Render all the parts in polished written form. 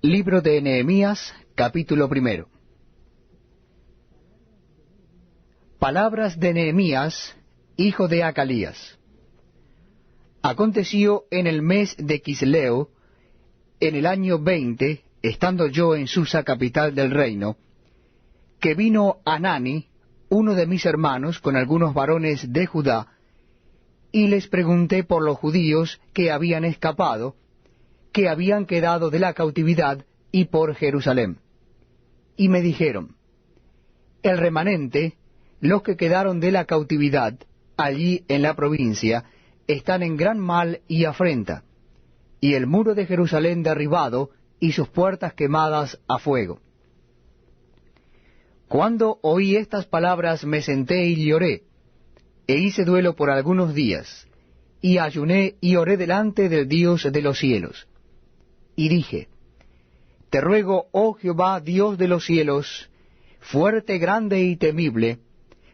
Libro de Nehemías, capítulo 1. Palabras de Nehemías, hijo de Acalías. Aconteció en el mes de Quisleo, en el año 20, estando yo en Susa, capital del reino, que vino Hanani, uno de mis hermanos, con algunos varones de Judá, y les pregunté por los judíos que habían escapado, que habían quedado de la cautividad, y por Jerusalén. Y me dijeron: el remanente, los que quedaron de la cautividad, allí en la provincia, están en gran mal y afrenta, y el muro de Jerusalén derribado, y sus puertas quemadas a fuego. Cuando oí estas palabras me senté y lloré, e hice duelo por algunos días, y ayuné y oré delante del Dios de los cielos. Y dije: te ruego, oh Jehová, Dios de los cielos, fuerte, grande y temible,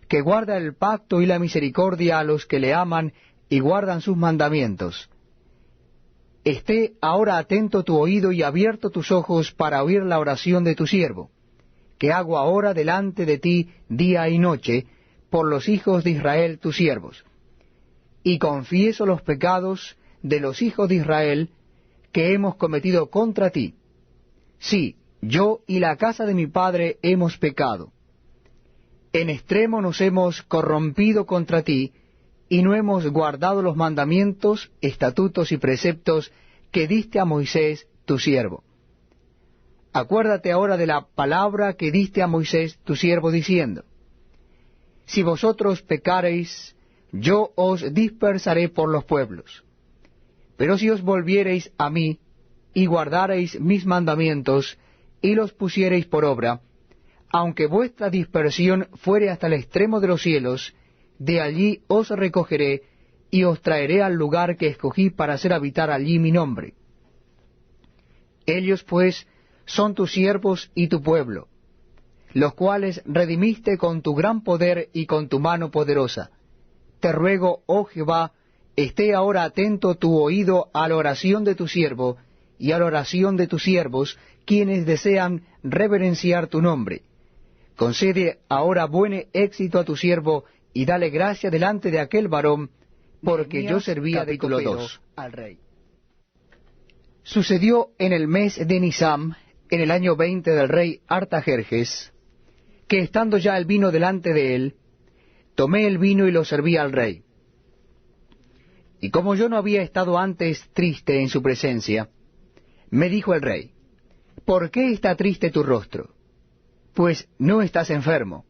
que guarda el pacto y la misericordia a los que le aman y guardan sus mandamientos. Esté ahora atento tu oído y abierto tus ojos para oír la oración de tu siervo, que hago ahora delante de ti día y noche, por los hijos de Israel tus siervos. Y confieso los pecados de los hijos de Israel que hemos cometido contra ti. Sí, yo y la casa de mi padre hemos pecado. En extremo nos hemos corrompido contra ti, y no hemos guardado los mandamientos, estatutos y preceptos que diste a Moisés tu siervo. Acuérdate ahora de la palabra que diste a Moisés tu siervo, diciendo: si vosotros pecareis, yo os dispersaré por los pueblos. Pero si os volviereis a mí, y guardareis mis mandamientos, y los pusiereis por obra, aunque vuestra dispersión fuere hasta el extremo de los cielos, de allí os recogeré, y os traeré al lugar que escogí para hacer habitar allí mi nombre. Ellos pues son tus siervos y tu pueblo, los cuales redimiste con tu gran poder y con tu mano poderosa. Te ruego, oh Jehová, esté ahora atento tu oído a la oración de tu siervo, y a la oración de tus siervos, quienes desean reverenciar tu nombre. Concede ahora buen éxito a tu siervo, y dale gracia delante de aquel varón, porque Nehemías, yo servía de capítulo copero 2. al rey. Sucedió en el mes de Nisam, en el año 20 del rey Artajerjes, que estando ya el vino delante de él, tomé el vino y lo serví al rey. Y como yo no había estado antes triste en su presencia, me dijo el rey: ¿por qué está triste tu rostro? Pues no estás enfermo.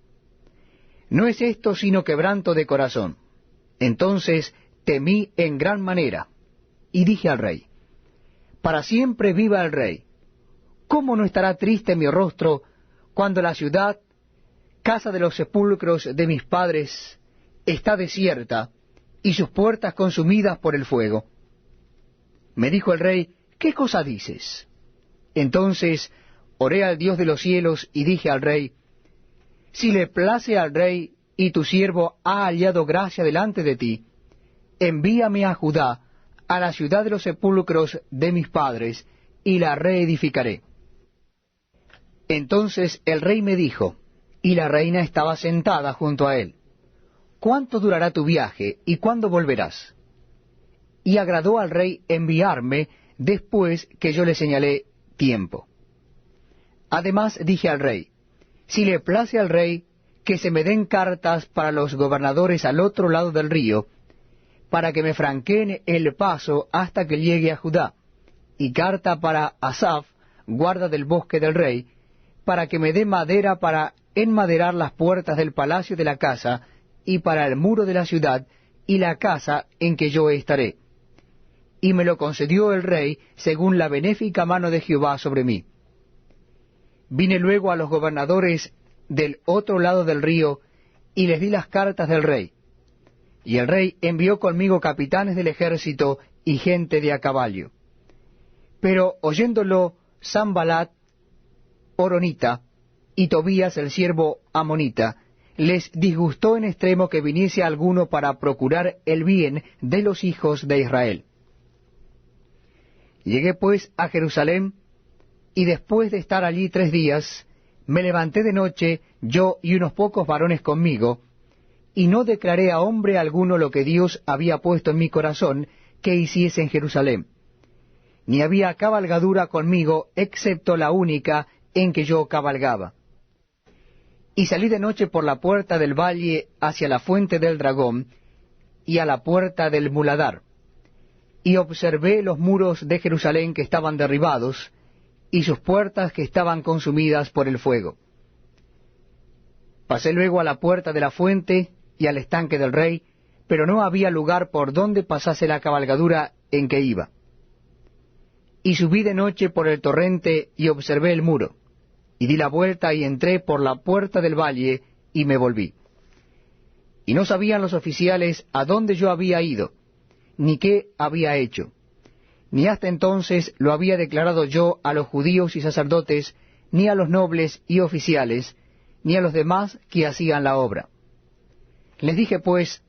No es esto sino quebranto de corazón. Entonces temí en gran manera, y dije al rey: para siempre viva el rey. ¿Cómo no estará triste mi rostro cuando la ciudad, casa de los sepulcros de mis padres, está desierta, y sus puertas consumidas por el fuego? Me dijo el rey: ¿qué cosa dices? Entonces oré al Dios de los cielos y dije al rey: si le place al rey y tu siervo ha hallado gracia delante de ti, envíame a Judá, a la ciudad de los sepulcros de mis padres, y la reedificaré. Entonces el rey me dijo, y la reina estaba sentada junto a él: ¿cuánto durará tu viaje y cuándo volverás? Y agradó al rey enviarme después que yo le señalé tiempo. Además dije al rey: si le place al rey, que se me den cartas para los gobernadores al otro lado del río, para que me franqueen el paso hasta que llegue a Judá, y carta para Asaf, guarda del bosque del rey, para que me dé madera para enmaderar las puertas del palacio de la casa, y para el muro de la ciudad, y la casa en que yo estaré. Y me lo concedió el rey según la benéfica mano de Jehová sobre mí. Vine luego a los gobernadores del otro lado del río, y les di las cartas del rey. Y el rey envió conmigo capitanes del ejército y gente de a caballo. Pero oyéndolo Sanballat horonita y Tobías el siervo amonita, les disgustó en extremo que viniese alguno para procurar el bien de los hijos de Israel. Llegué pues a Jerusalén, y después de estar allí 3 días, me levanté de noche, yo y unos pocos varones conmigo, y no declaré a hombre alguno lo que Dios había puesto en mi corazón que hiciese en Jerusalén. Ni había cabalgadura conmigo, excepto la única en que yo cabalgaba. Y salí de noche por la puerta del valle hacia la fuente del dragón, y a la puerta del muladar, y observé los muros de Jerusalén que estaban derribados, y sus puertas que estaban consumidas por el fuego. Pasé luego a la puerta de la fuente y al estanque del rey, pero no había lugar por donde pasase la cabalgadura en que iba. Y subí de noche por el torrente y observé el muro, y di la vuelta y entré por la puerta del valle y me volví. Y no sabían los oficiales a dónde yo había ido, ni qué había hecho, ni hasta entonces lo había declarado yo a los judíos y sacerdotes, ni a los nobles y oficiales, ni a los demás que hacían la obra. Les dije pues,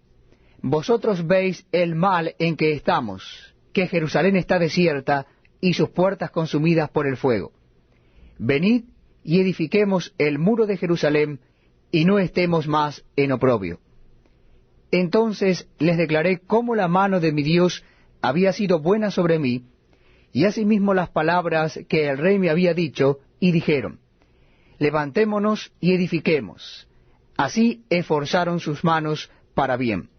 vosotros veis el mal en que estamos, que Jerusalén está desierta y sus puertas consumidas por el fuego. Venid y edifiquemos el muro de Jerusalén, y no estemos más en oprobio. Entonces les declaré cómo la mano de mi Dios había sido buena sobre mí, y asimismo las palabras que el rey me había dicho, y dijeron, levantémonos y edifiquemos. Así esforzaron sus manos para bien.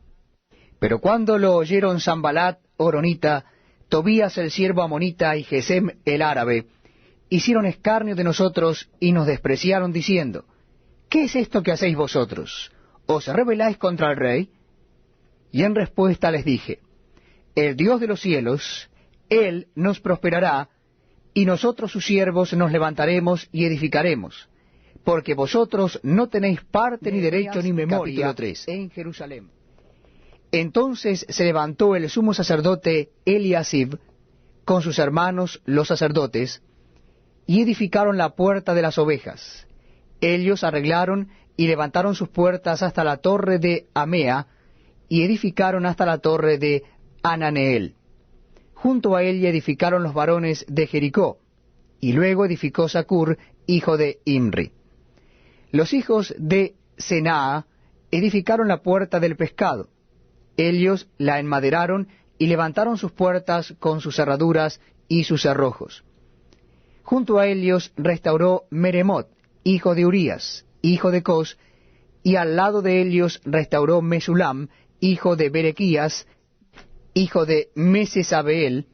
Pero cuando lo oyeron Sanballat, horonita, Tobías el siervo amonita y Gesem el árabe, hicieron escarnio de nosotros y nos despreciaron diciendo, ¿qué es esto que hacéis vosotros? ¿Os rebeláis contra el rey? Y en respuesta les dije, el Dios de los cielos, Él nos prosperará, y nosotros sus siervos nos levantaremos y edificaremos, porque vosotros no tenéis parte ni derecho ni memoria en Jerusalén. Entonces se levantó el sumo sacerdote Eliasib con sus hermanos los sacerdotes, y edificaron la puerta de las ovejas. Ellos arreglaron y levantaron sus puertas hasta la torre de Amea, y edificaron hasta la torre de Ananeel. Junto a ella edificaron los varones de Jericó, y luego edificó Sacur, hijo de Imri. Los hijos de Senaa edificaron la puerta del pescado. Ellos la enmaderaron y levantaron sus puertas con sus cerraduras y sus cerrojos. Junto a ellos restauró Meremot, hijo de Urías, hijo de Cos, y al lado de ellos restauró Mesulam, hijo de Berequías, hijo de Mesesabeel.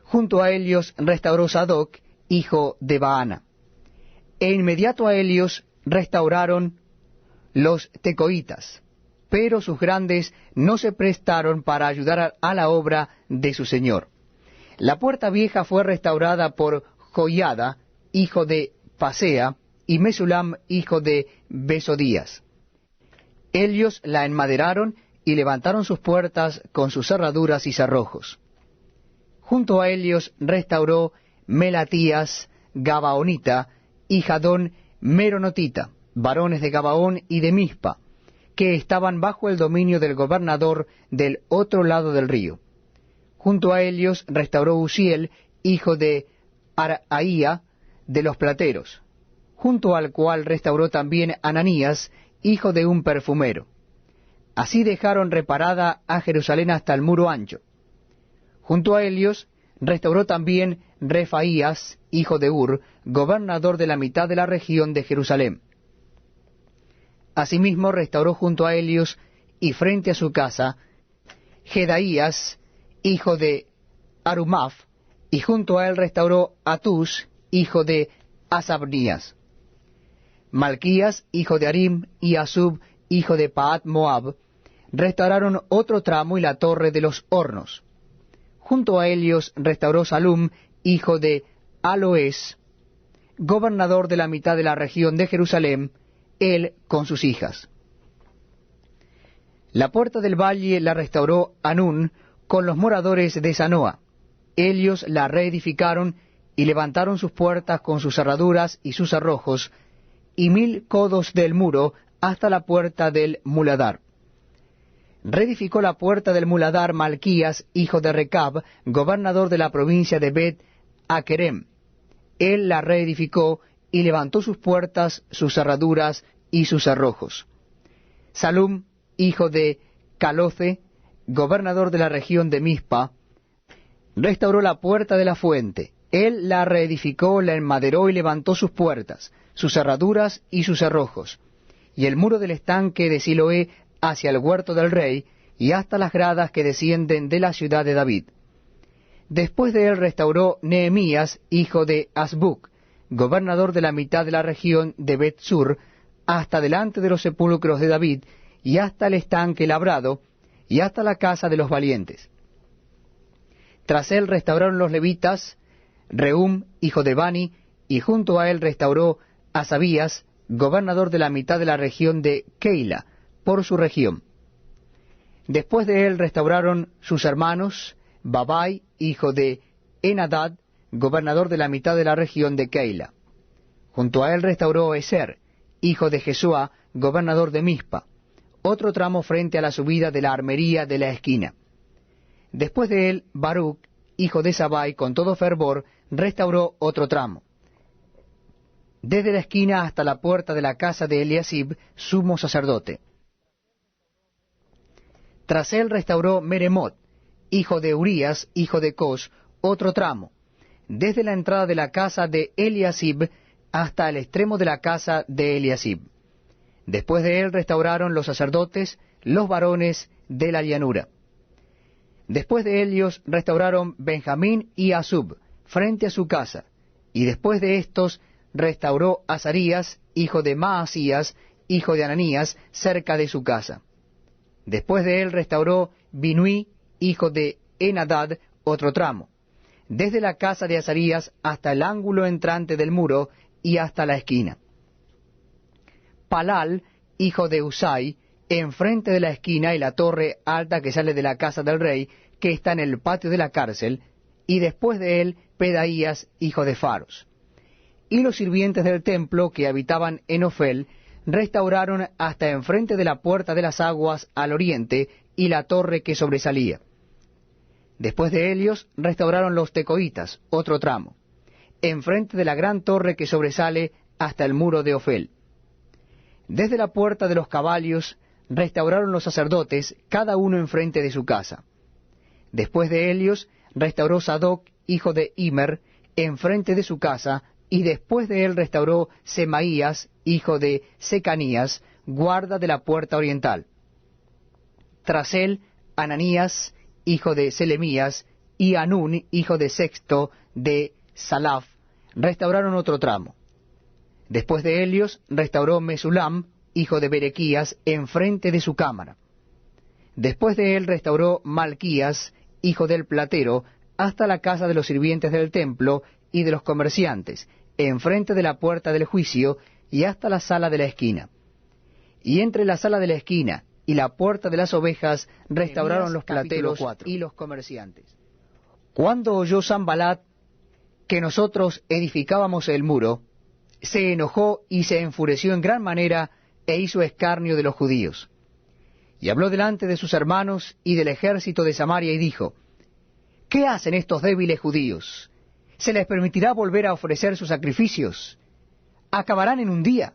Junto a ellos restauró Sadoc, hijo de Baana. E inmediato a ellos restauraron los tecoitas, pero sus grandes no se prestaron para ayudar a la obra de su señor. La puerta vieja fue restaurada por Joiada, hijo de Pasea, y Mesulam, hijo de Besodías. Ellos la enmaderaron y levantaron sus puertas con sus cerraduras y cerrojos. Junto a ellos restauró Melatías, Gabaonita, y Jadón, Meronotita, varones de Gabaón y de Mizpa, que estaban bajo el dominio del gobernador del otro lado del río. Junto a ellos restauró Uziel, hijo de Araía, de los plateros, junto al cual restauró también Ananías, hijo de un perfumero. Así dejaron reparada a Jerusalén hasta el muro ancho. Junto a ellos restauró también Refaías, hijo de Ur, gobernador de la mitad de la región de Jerusalén. Asimismo restauró junto a ellos y frente a su casa Jedaías, hijo de Arumaf, y junto a él restauró Atus, hijo de Asabnías. Malquías, hijo de Arim, y Asub, hijo de Paat Moab, restauraron otro tramo y la torre de los hornos. Junto a ellos restauró Salum, hijo de Aloes, gobernador de la mitad de la región de Jerusalén, él con sus hijas. La puerta del valle la restauró Anún con los moradores de Zanoa. Ellos la reedificaron y levantaron sus puertas con sus cerraduras y sus cerrojos, y 1000 codos del muro hasta la puerta del muladar. Reedificó la puerta del muladar Malquías, hijo de Recab, gobernador de la provincia de Bet Akerem. él la reedificó y levantó sus puertas, sus cerraduras y sus cerrojos. Salum, hijo de Caloce, gobernador de la región de Mizpa, restauró la puerta de la fuente. Él la reedificó, la enmaderó y levantó sus puertas, sus cerraduras y sus cerrojos, y el muro del estanque de Siloé hacia el huerto del rey, y hasta las gradas que descienden de la ciudad de David. Después de él restauró Nehemías, hijo de Azbuc, gobernador de la mitad de la región de Bet-sur, hasta delante de los sepulcros de David, y hasta el estanque labrado, y hasta la casa de los valientes. Tras él restauraron los levitas, Rehum, hijo de Bani, y junto a él restauró Asabías, gobernador de la mitad de la región de Keila, por su región. Después de él restauraron sus hermanos, Babai, hijo de Enadad, gobernador de la mitad de la región de Keila. Junto a él restauró Eser, hijo de Jesúa, gobernador de Mizpa, otro tramo frente a la subida de la armería de la esquina. Después de él, Baruch, hijo de Sabai, con todo fervor, restauró otro tramo, desde la esquina hasta la puerta de la casa de Eliasib, sumo sacerdote. Tras él restauró Meremot, hijo de Urías, hijo de Cos, otro tramo, desde la entrada de la casa de Eliasib hasta el extremo de la casa de Eliasib. Después de él restauraron los sacerdotes, los varones de la llanura. Después de ellos restauraron Benjamín y Asub, frente a su casa, y después de estos restauró Azarías, hijo de Maasías, hijo de Ananías, cerca de su casa. Después de él restauró Binui, hijo de Enadad, otro tramo, desde la casa de Azarías hasta el ángulo entrante del muro y hasta la esquina. Palal, hijo de Usai, enfrente de la esquina y la torre alta que sale de la casa del rey, que está en el patio de la cárcel, y después de él Pedaías, hijo de Faros. Y los sirvientes del templo que habitaban en Ofel restauraron hasta enfrente de la puerta de las aguas al oriente y la torre que sobresalía. Después de ellos restauraron los tecoitas, otro tramo, enfrente de la gran torre que sobresale hasta el muro de Ofel. Desde la puerta de los caballos restauraron los sacerdotes, cada uno enfrente de su casa. Después de ellos restauró Sadoc, hijo de Immer, enfrente de su casa, y después de él restauró Semaías, hijo de Secanías, guarda de la puerta oriental. Tras él, Ananías, hijo de Selemías, y Anún, hijo de Sexto, de Salaf, restauraron otro tramo. Después de ellos restauró Mesulam, hijo de Berequías, enfrente de su cámara. Después de él restauró Malquías, hijo del platero, hasta la casa de los sirvientes del templo y de los comerciantes, enfrente de la puerta del juicio y hasta la sala de la esquina. Y entre la sala de la esquina y la puerta de las ovejas restauraron los plateros y los comerciantes. Cuando oyó Sanbalat que nosotros edificábamos el muro, se enojó y se enfureció en gran manera e hizo escarnio de los judíos. Y habló delante de sus hermanos y del ejército de Samaria y dijo: ¿Qué hacen estos débiles judíos? ¿Se les permitirá volver a ofrecer sus sacrificios? ¿Acabarán en un día?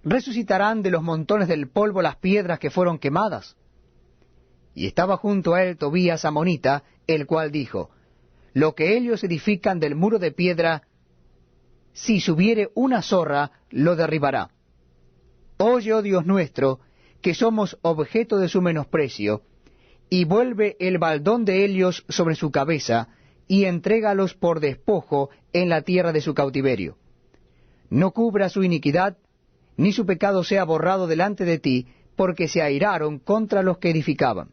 ¿Resucitarán de los montones del polvo las piedras que fueron quemadas? Y estaba junto a él Tobías amonita, el cual dijo: Lo que ellos edifican del muro de piedra, si subiere una zorra, lo derribará. Oye, oh Dios nuestro, que somos objeto de su menosprecio, y vuelve el baldón de ellos sobre su cabeza, y entrégalos por despojo en la tierra de su cautiverio. No cubra su iniquidad, ni su pecado sea borrado delante de ti, porque se airaron contra los que edificaban.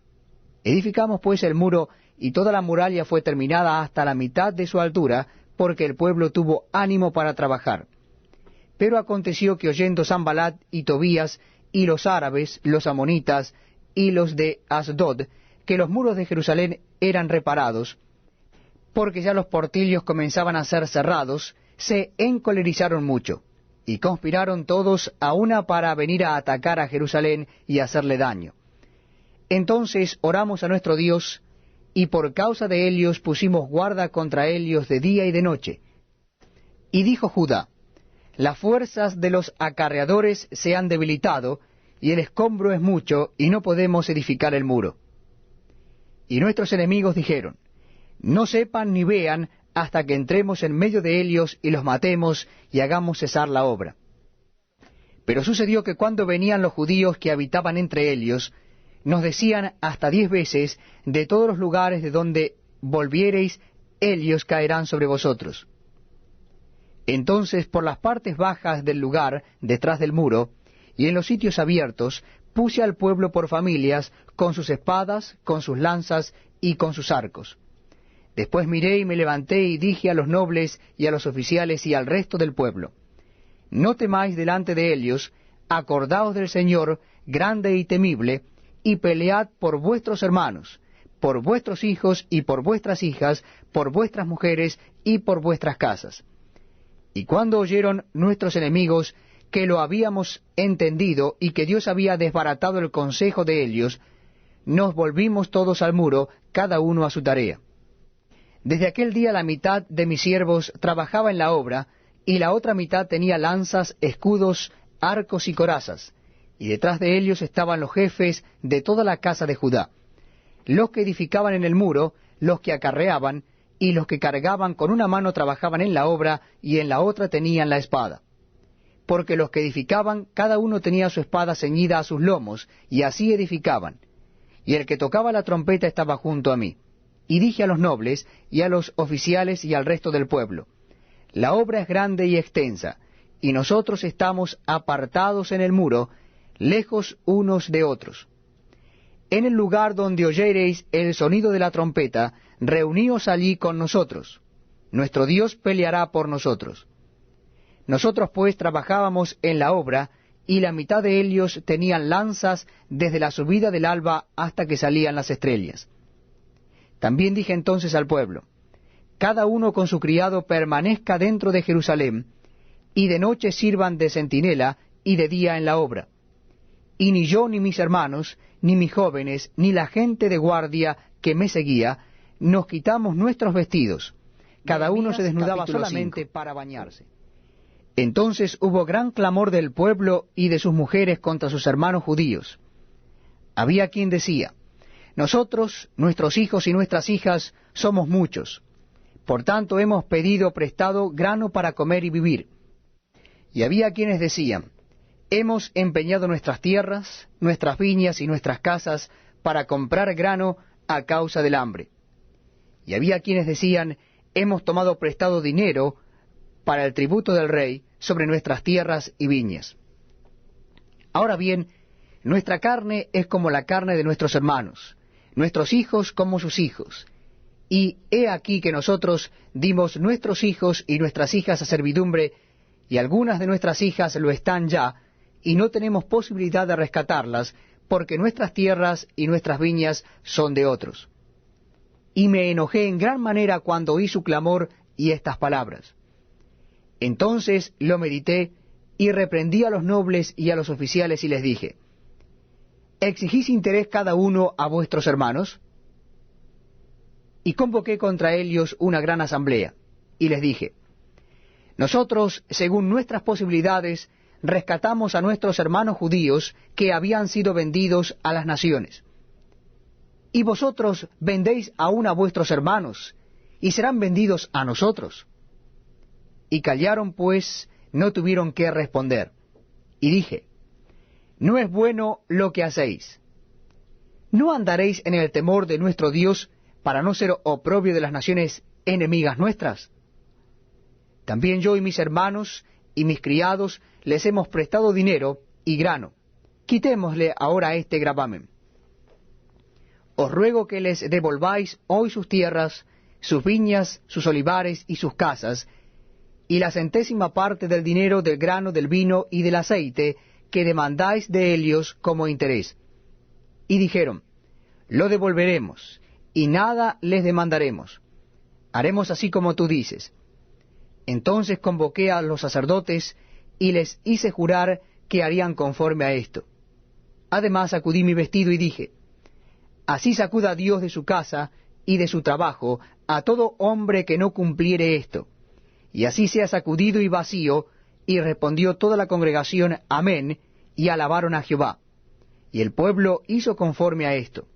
Edificamos pues el muro, y toda la muralla fue terminada hasta la mitad de su altura, porque el pueblo tuvo ánimo para trabajar. Pero aconteció que oyendo Sanbalat y Tobías, y los árabes, los amonitas, y los de Asdod, que los muros de Jerusalén eran reparados, porque ya los portillos comenzaban a ser cerrados, se encolerizaron mucho, y conspiraron todos a una para venir a atacar a Jerusalén y hacerle daño. Entonces oramos a nuestro Dios, y por causa de ellos pusimos guarda contra ellos de día y de noche. Y dijo Judá: las fuerzas de los acarreadores se han debilitado, y el escombro es mucho, y no podemos edificar el muro. Y nuestros enemigos dijeron: no sepan ni vean hasta que entremos en medio de ellos y los matemos y hagamos cesar la obra. Pero sucedió que cuando venían los judíos que habitaban entre ellos, nos decían hasta 10 veces: de todos los lugares de donde volviereis, ellos caerán sobre vosotros. Entonces por las partes bajas del lugar, detrás del muro, y en los sitios abiertos, puse al pueblo por familias, con sus espadas, con sus lanzas y con sus arcos. Después miré y me levanté y dije a los nobles y a los oficiales y al resto del pueblo: no temáis delante de ellos, acordaos del Señor, grande y temible, y pelead por vuestros hermanos, por vuestros hijos y por vuestras hijas, por vuestras mujeres y por vuestras casas. Y cuando oyeron nuestros enemigos que lo habíamos entendido y que Dios había desbaratado el consejo de ellos, nos volvimos todos al muro, cada uno a su tarea. Desde aquel día la mitad de mis siervos trabajaba en la obra, y la otra mitad tenía lanzas, escudos, arcos y corazas, y detrás de ellos estaban los jefes de toda la casa de Judá, los que edificaban en el muro, los que acarreaban, y los que cargaban con una mano trabajaban en la obra, y en la otra tenían la espada. Porque los que edificaban, cada uno tenía su espada ceñida a sus lomos, y así edificaban. Y el que tocaba la trompeta estaba junto a mí. Y dije a los nobles, y a los oficiales, y al resto del pueblo: la obra es grande y extensa, y nosotros estamos apartados en el muro, lejos unos de otros. En el lugar donde oyereis el sonido de la trompeta, reuníos allí con nosotros. Nuestro Dios peleará por nosotros. Nosotros pues trabajábamos en la obra, y la mitad de ellos tenían lanzas desde la subida del alba hasta que salían las estrellas. También dije entonces al pueblo: cada uno con su criado permanezca dentro de Jerusalén, y de noche sirvan de centinela, y de día en la obra. Y ni yo, ni mis hermanos, ni mis jóvenes, ni la gente de guardia que me seguía, nos quitamos nuestros vestidos. Cada uno se desnudaba solamente para bañarse. Entonces hubo gran clamor del pueblo y de sus mujeres contra sus hermanos judíos. Había quien decía: nosotros, nuestros hijos y nuestras hijas, somos muchos. Por tanto hemos pedido prestado grano para comer y vivir. Y había quienes decían: hemos empeñado nuestras tierras, nuestras viñas y nuestras casas para comprar grano a causa del hambre. Y había quienes decían: hemos tomado prestado dinero para el tributo del rey sobre nuestras tierras y viñas. Ahora bien, nuestra carne es como la carne de nuestros hermanos, nuestros hijos como sus hijos. Y he aquí que nosotros dimos nuestros hijos y nuestras hijas a servidumbre, y algunas de nuestras hijas lo están ya, y no tenemos posibilidad de rescatarlas, porque nuestras tierras y nuestras viñas son de otros. Y me enojé en gran manera cuando oí su clamor y estas palabras. Entonces lo medité, y reprendí a los nobles y a los oficiales, y les dije: ¿exigís interés cada uno a vuestros hermanos? Y convoqué contra ellos una gran asamblea, y les dije: nosotros, según nuestras posibilidades, rescatamos a nuestros hermanos judíos que habían sido vendidos a las naciones. Y vosotros vendéis aún a vuestros hermanos, y serán vendidos a nosotros. Y callaron, pues no tuvieron qué responder. Y dije: no es bueno lo que hacéis. ¿No andaréis en el temor de nuestro Dios, para no ser oprobio de las naciones enemigas nuestras? También yo y mis hermanos y mis criados les hemos prestado dinero y grano. Quitémosle ahora este gravamen. Os ruego que les devolváis hoy sus tierras, sus viñas, sus olivares y sus casas, y la centésima parte del dinero, del grano, del vino y del aceite que demandáis de ellos como interés. Y dijeron: lo devolveremos, y nada les demandaremos. Haremos así como tú dices. Entonces convoqué a los sacerdotes, y les hice jurar que harían conforme a esto. Además sacudí mi vestido y dije: así sacuda Dios de su casa y de su trabajo a todo hombre que no cumpliere esto, y así sea sacudido y vacío. Y respondió toda la congregación, Amén, y alabaron a Jehová. Y el pueblo hizo conforme a esto.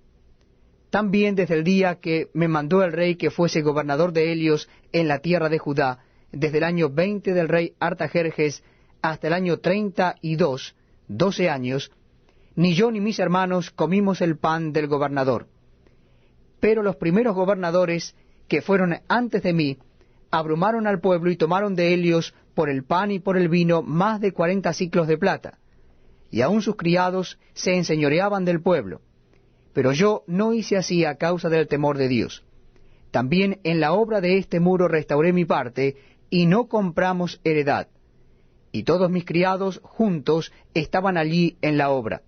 También desde el día que me mandó el rey que fuese gobernador de Helios en la tierra de Judá, desde el año 20 del rey Artajerjes hasta el año 32, 12 años, ni yo ni mis hermanos comimos el pan del gobernador. Pero los primeros gobernadores que fueron antes de mí abrumaron al pueblo y tomaron de Helios por el pan y por el vino más de 40 siclos de plata, y aun sus criados se enseñoreaban del pueblo. Pero yo no hice así a causa del temor de Dios. También en la obra de este muro restauré mi parte, y no compramos heredad. Y todos mis criados juntos estaban allí en la obra.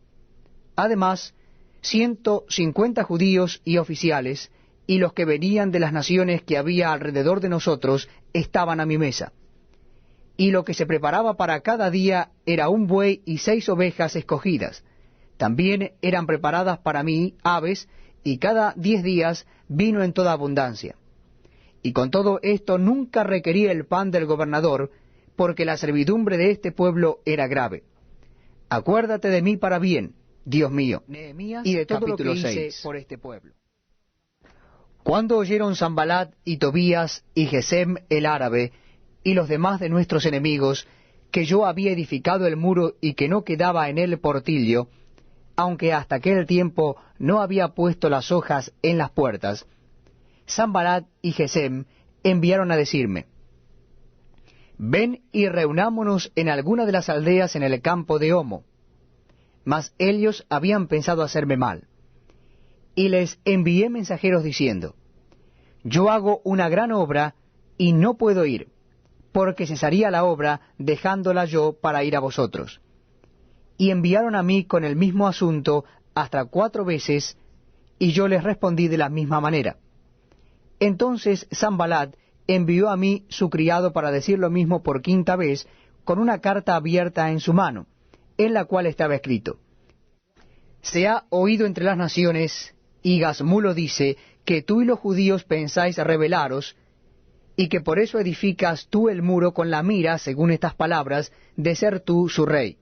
Además, 150 judíos y oficiales, y los que venían de las naciones que había alrededor de nosotros, estaban a mi mesa. Y lo que se preparaba para cada día era un buey y 6 ovejas escogidas. También eran preparadas para mí aves, y cada 10 días vino en toda abundancia. Y con todo esto nunca requería el pan del gobernador, porque la servidumbre de este pueblo era grave. Acuérdate de mí para bien, Dios mío, Nehemías, y de todo lo que capítulo hice 6. por este pueblo. Cuando oyeron Sanballat y Tobías y Gesem el árabe, y los demás de nuestros enemigos, que yo había edificado el muro y que no quedaba en él portillo, aunque hasta aquel tiempo no había puesto las hojas en las puertas, Sanballat y Gesem enviaron a decirme, ven y reunámonos en alguna de las aldeas en el campo de Homo. Mas ellos habían pensado hacerme mal. Y les envié mensajeros diciendo, yo hago una gran obra y no puedo ir, porque cesaría la obra dejándola yo para ir a vosotros. Y enviaron a mí con el mismo asunto hasta 4 veces, y yo les respondí de la misma manera. Entonces Sanballat envió a mí su criado para decir lo mismo por 5ª vez, con una carta abierta en su mano, en la cual estaba escrito, se ha oído entre las naciones, y Gazmulo dice, que tú y los judíos pensáis rebelaros, y que por eso edificas tú el muro con la mira, según estas palabras, de ser tú su rey,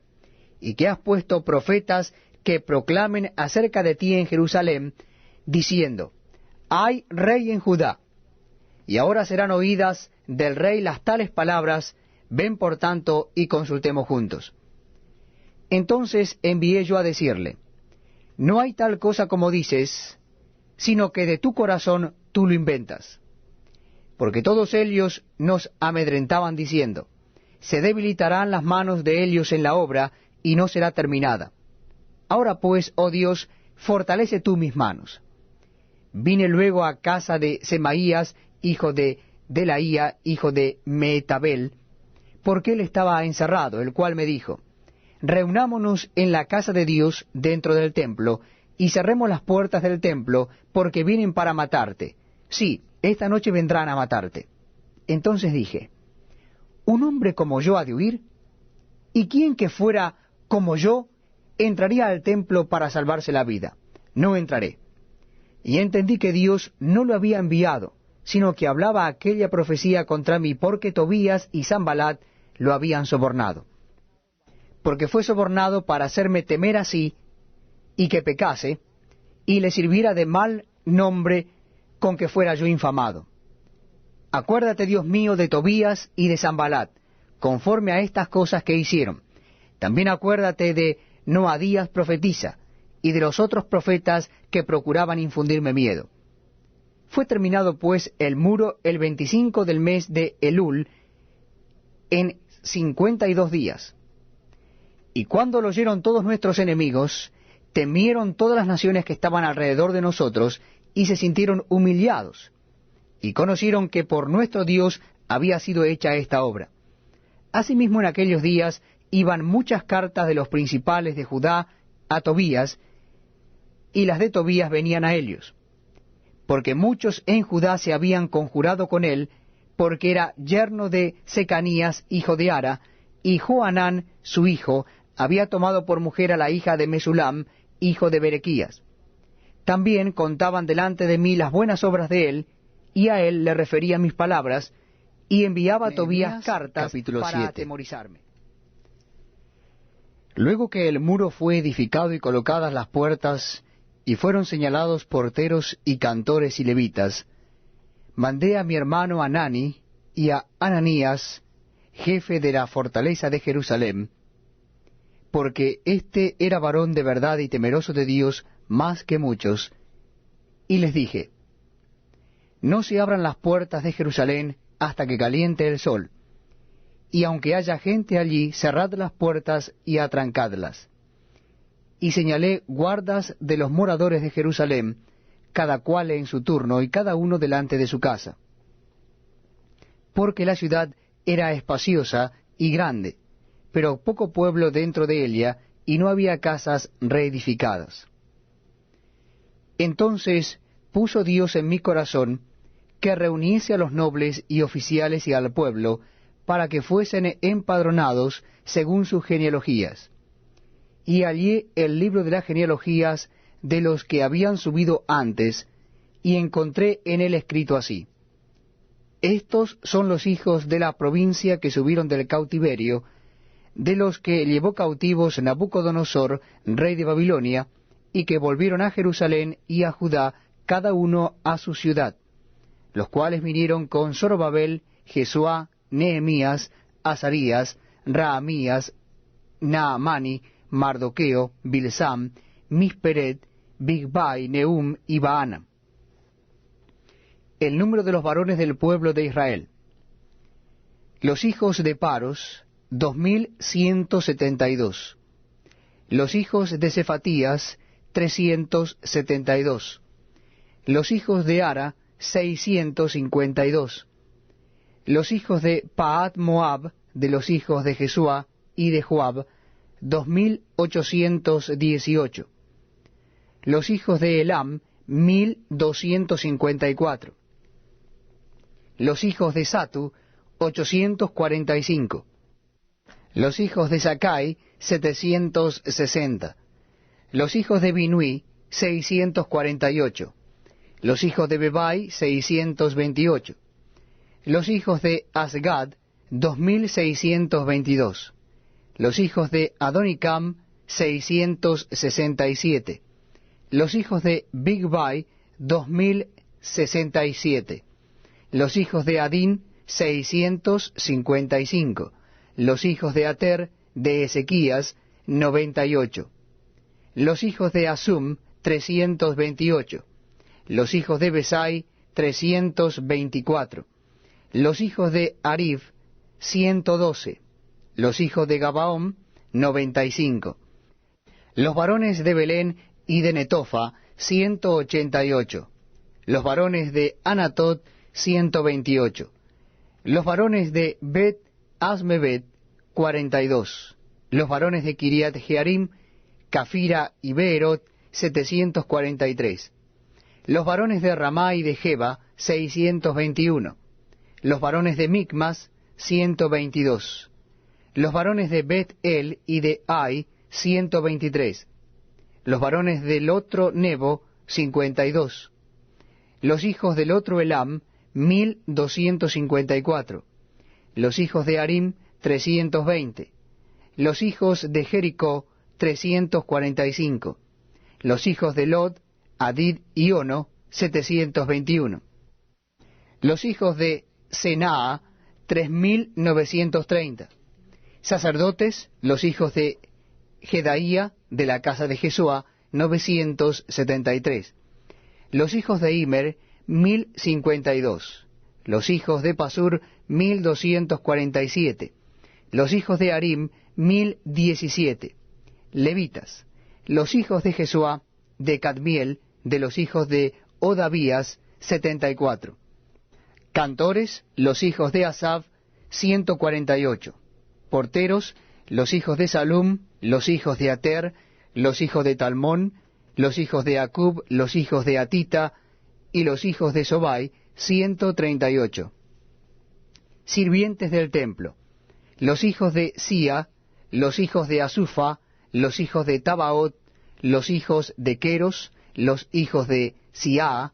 y que has puesto profetas que proclamen acerca de ti en Jerusalén, diciendo, hay rey en Judá. Y ahora serán oídas del rey las tales palabras, ven por tanto y consultemos juntos. Entonces envié yo a decirle, no hay tal cosa como dices, sino que de tu corazón tú lo inventas. Porque todos ellos nos amedrentaban diciendo, se debilitarán las manos de ellos en la obra, y no será terminada. Ahora pues, oh Dios, fortalece tú mis manos. Vine luego a casa de Semaías, hijo de Delaía, hijo de Mehetabel, porque él estaba encerrado, el cual me dijo, reunámonos en la casa de Dios dentro del templo, y cerremos las puertas del templo, porque vienen para matarte. Sí, esta noche vendrán a matarte. Entonces dije, ¿un hombre como yo ha de huir? ¿Y quién que fuera como yo entraría al templo para salvarse la vida? No entraré. Y entendí que Dios no lo había enviado, sino que hablaba aquella profecía contra mí, porque Tobías y Sanballat lo habían sobornado. Porque fue sobornado para hacerme temer así, y que pecase, y le sirviera de mal nombre con que fuera yo infamado. Acuérdate, Dios mío, de Tobías y de Sanballat, conforme a estas cosas que hicieron. También acuérdate de Noadías profetiza, y de los otros profetas que procuraban infundirme miedo. Fue terminado pues el muro el 25 del mes de Elul, en 52 días. Y cuando lo oyeron todos nuestros enemigos, temieron todas las naciones que estaban alrededor de nosotros, y se sintieron humillados, y conocieron que por nuestro Dios había sido hecha esta obra. Asimismo en aquellos días iban muchas cartas de los principales de Judá a Tobías, y las de Tobías venían a ellos, porque muchos en Judá se habían conjurado con él, porque era yerno de Secanías, hijo de Ara, y Johanán, su hijo, había tomado por mujer a la hija de Mesulam, hijo de Berequías. También contaban delante de mí las buenas obras de él, y a él le refería mis palabras, y enviaba a Tobías Nehemías, cartas capítulo para 7. atemorizarme. Luego que el muro fue edificado y colocadas las puertas, y fueron señalados porteros y cantores y levitas, mandé a mi hermano Hanani y a Ananías, jefe de la fortaleza de Jerusalén, porque éste era varón de verdad y temeroso de Dios más que muchos, y les dije, no se abran las puertas de Jerusalén hasta que caliente el sol, y aunque haya gente allí, cerrad las puertas y atrancadlas. Y señalé guardas de los moradores de Jerusalén, cada cual en su turno y cada uno delante de su casa. Porque la ciudad era espaciosa y grande, pero poco pueblo dentro de ella, y no había casas reedificadas. Entonces puso Dios en mi corazón que reuniese a los nobles y oficiales y al pueblo, para que fuesen empadronados según sus genealogías. Y hallé el libro de las genealogías de los que habían subido antes, y encontré en él escrito así: estos son los hijos de la provincia que subieron del cautiverio, de los que llevó cautivos Nabucodonosor, rey de Babilonia, y que volvieron a Jerusalén y a Judá, cada uno a su ciudad, los cuales vinieron con Zorobabel, Jesuá, Nehemías, Azarías, Raamías, Naamani, Mardoqueo, Bilsam, Misperet, Bigbai, Nehum y Baana. El número de los varones del pueblo de Israel. Los hijos de Paros, 2172. Los hijos de Cefatías, 372. Los hijos de Ara, 652. Los hijos de Paat Moab, de los hijos de Jesuá y de Joab, 2818. Los hijos de Elam, 1254. Los hijos de Satu, 845. Los hijos de Sakai, 760. Los hijos de Binui, 648. Los hijos de Bebai, 628. Los hijos de Asgad, 2622. Los hijos de Adonicam, 667. Los hijos de Bigbai, 2067. Los hijos de Adín, 655. Los hijos de Ater, de Ezequías, 98. Los hijos de Asum, 328. Los hijos de Besai, 324. Los hijos de Arif, 112. Los hijos de Gabaón, 95. Los varones de Belén y de Netofa, 188. Los varones de Anatot, 128. Los varones de Bet Asmebet, 42. Los varones de Kiriat Jearim, Cafira y Beerot, 743. Los varones de Ramá y de Geba, 621. Los varones de Micmas, 122. Los varones de Bet-El y de Ai, 123. Los varones del otro Nebo, 52. Los hijos del otro Elam, 1254. Los hijos de Arim, 320. Los hijos de Jericó, 345. Los hijos de Lod, Hadid y Ono, 721. Los hijos de Senaa, 3930. Sacerdotes, los hijos de Jedaía, de la casa de Jesuá, 973. Los hijos de Imer, 1052. Los hijos de Pasur, 1247. Los hijos de Arim, 1017. Levitas. Los hijos de Jesuá, de Cadmiel, de los hijos de Odavías, 74. Cantores, los hijos de Asaf, 148. Porteros, los hijos de Salum, los hijos de Ater, los hijos de Talmón, los hijos de Acub, los hijos de Atita, y los hijos de Sobai, 138. Sirvientes del templo, los hijos de Sia, los hijos de Asufa, los hijos de Tabaot, los hijos de Queros, los hijos de Siaa,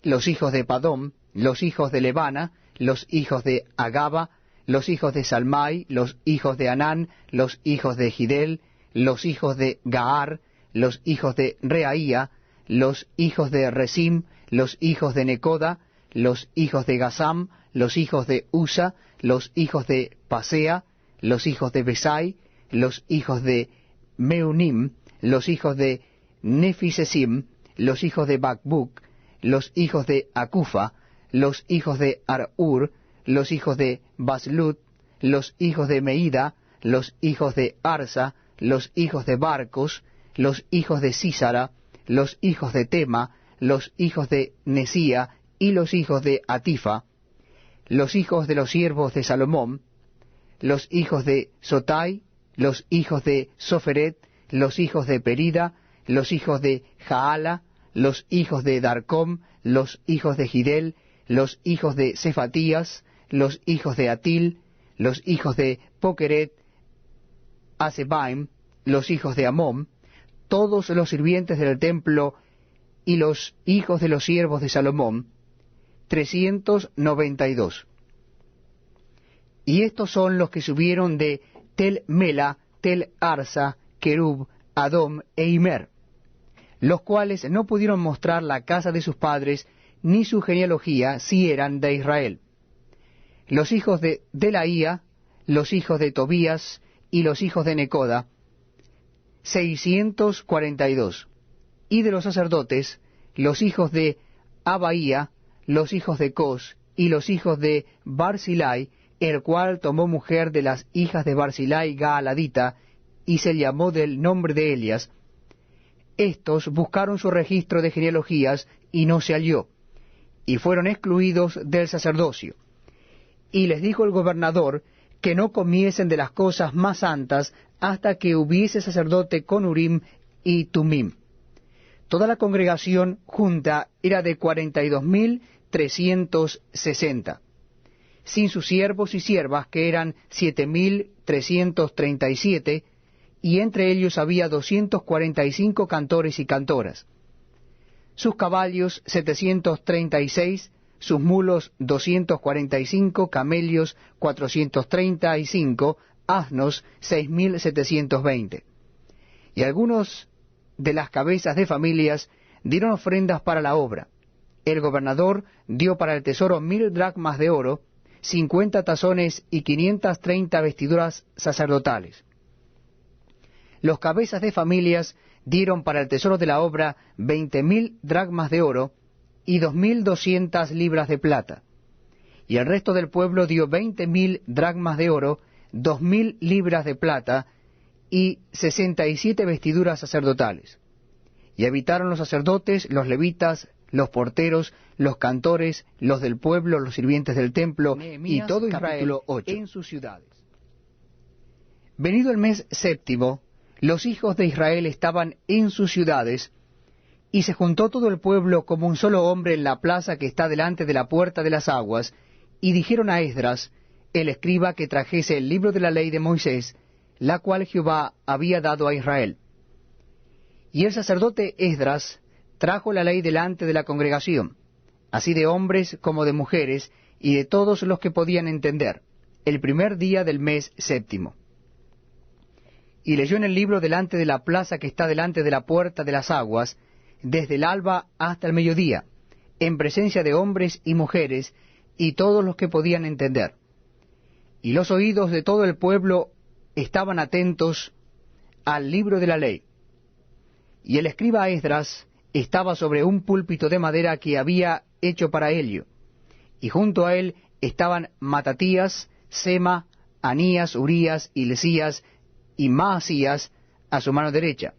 los hijos de Padom, los hijos de Lebana, los hijos de Agaba, los hijos de Salmai, los hijos de Anán, los hijos de Gidel, los hijos de Gaar, los hijos de Reaía, los hijos de Resim, los hijos de Necoda, los hijos de Gasam, los hijos de Usa, los hijos de Pasea, los hijos de Besai, los hijos de Meunim, los hijos de Nefisesim, los hijos de Bakbuk, los hijos de Acufa, los hijos de Arur, los hijos de Baslut, los hijos de Meida, los hijos de Arsa, los hijos de Barcos, los hijos de Sísara, los hijos de Tema, los hijos de Nesía y los hijos de Atifa, los hijos de los siervos de Salomón, los hijos de Sotai, los hijos de Soferet, los hijos de Perida, los hijos de Jaala, los hijos de Darcom, los hijos de Gidel, los hijos de Cefatías, los hijos de Atil, los hijos de Pokeret, Asebaim, los hijos de Amón, todos los sirvientes del templo y los hijos de los siervos de Salomón, 392. Y estos son los que subieron de Tel Mela, Tel Arsa, Kerub, Adom e Imer, los cuales no pudieron mostrar la casa de sus padres ni su genealogía si eran de Israel. Los hijos de Delaía, los hijos de Tobías y los hijos de Necoda, 642. Y de los sacerdotes, los hijos de Abaía, los hijos de Cos y los hijos de Barzilai, el cual tomó mujer de las hijas de Barzilai Gaaladita, y se llamó del nombre de Elias. Estos buscaron su registro de genealogías, y no se halló, y fueron excluidos del sacerdocio. Y les dijo el gobernador que no comiesen de las cosas más santas hasta que hubiese sacerdote con Urim y Tumim. Toda la congregación junta era de 42.360, sin sus siervos y siervas, que eran 7.337, y entre ellos había 245 cantores y cantoras. Sus caballos 736, sus mulos 245, camellos 435, asnos 6.720. Y algunos de las cabezas de familias dieron ofrendas para la obra. El gobernador dio para el tesoro 1,000 dracmas de oro, 50 tazones y 530 vestiduras sacerdotales. Los cabezas de familias dieron para el tesoro de la obra 20,000 dracmas de oro y 2,200 libras de plata. Y el resto del pueblo dio 20,000 dracmas de oro, 2,000 libras de plata y 67 vestiduras sacerdotales. Y habitaron los sacerdotes, los levitas, los porteros, los cantores, los del pueblo, los sirvientes del templo, Nehemías, y todo Israel en sus ciudades. Venido el mes séptimo, los hijos de Israel estaban en sus ciudades, y se juntó todo el pueblo como un solo hombre en la plaza que está delante de la puerta de las aguas, y dijeron a Esdras, el escriba, que trajese el libro de la ley de Moisés, la cual Jehová había dado a Israel. Y el sacerdote Esdras trajo la ley delante de la congregación, así de hombres como de mujeres, y de todos los que podían entender, el primer día del mes séptimo. Y leyó en el libro delante de la plaza que está delante de la puerta de las aguas, desde el alba hasta el mediodía, en presencia de hombres y mujeres, y todos los que podían entender. Y los oídos de todo el pueblo estaban atentos al libro de la ley. Y el escriba Esdras estaba sobre un púlpito de madera que había hecho para ello, y junto a él estaban Matatías, Sema, Anías, Urías, Hilcías y Maasías a su mano derecha,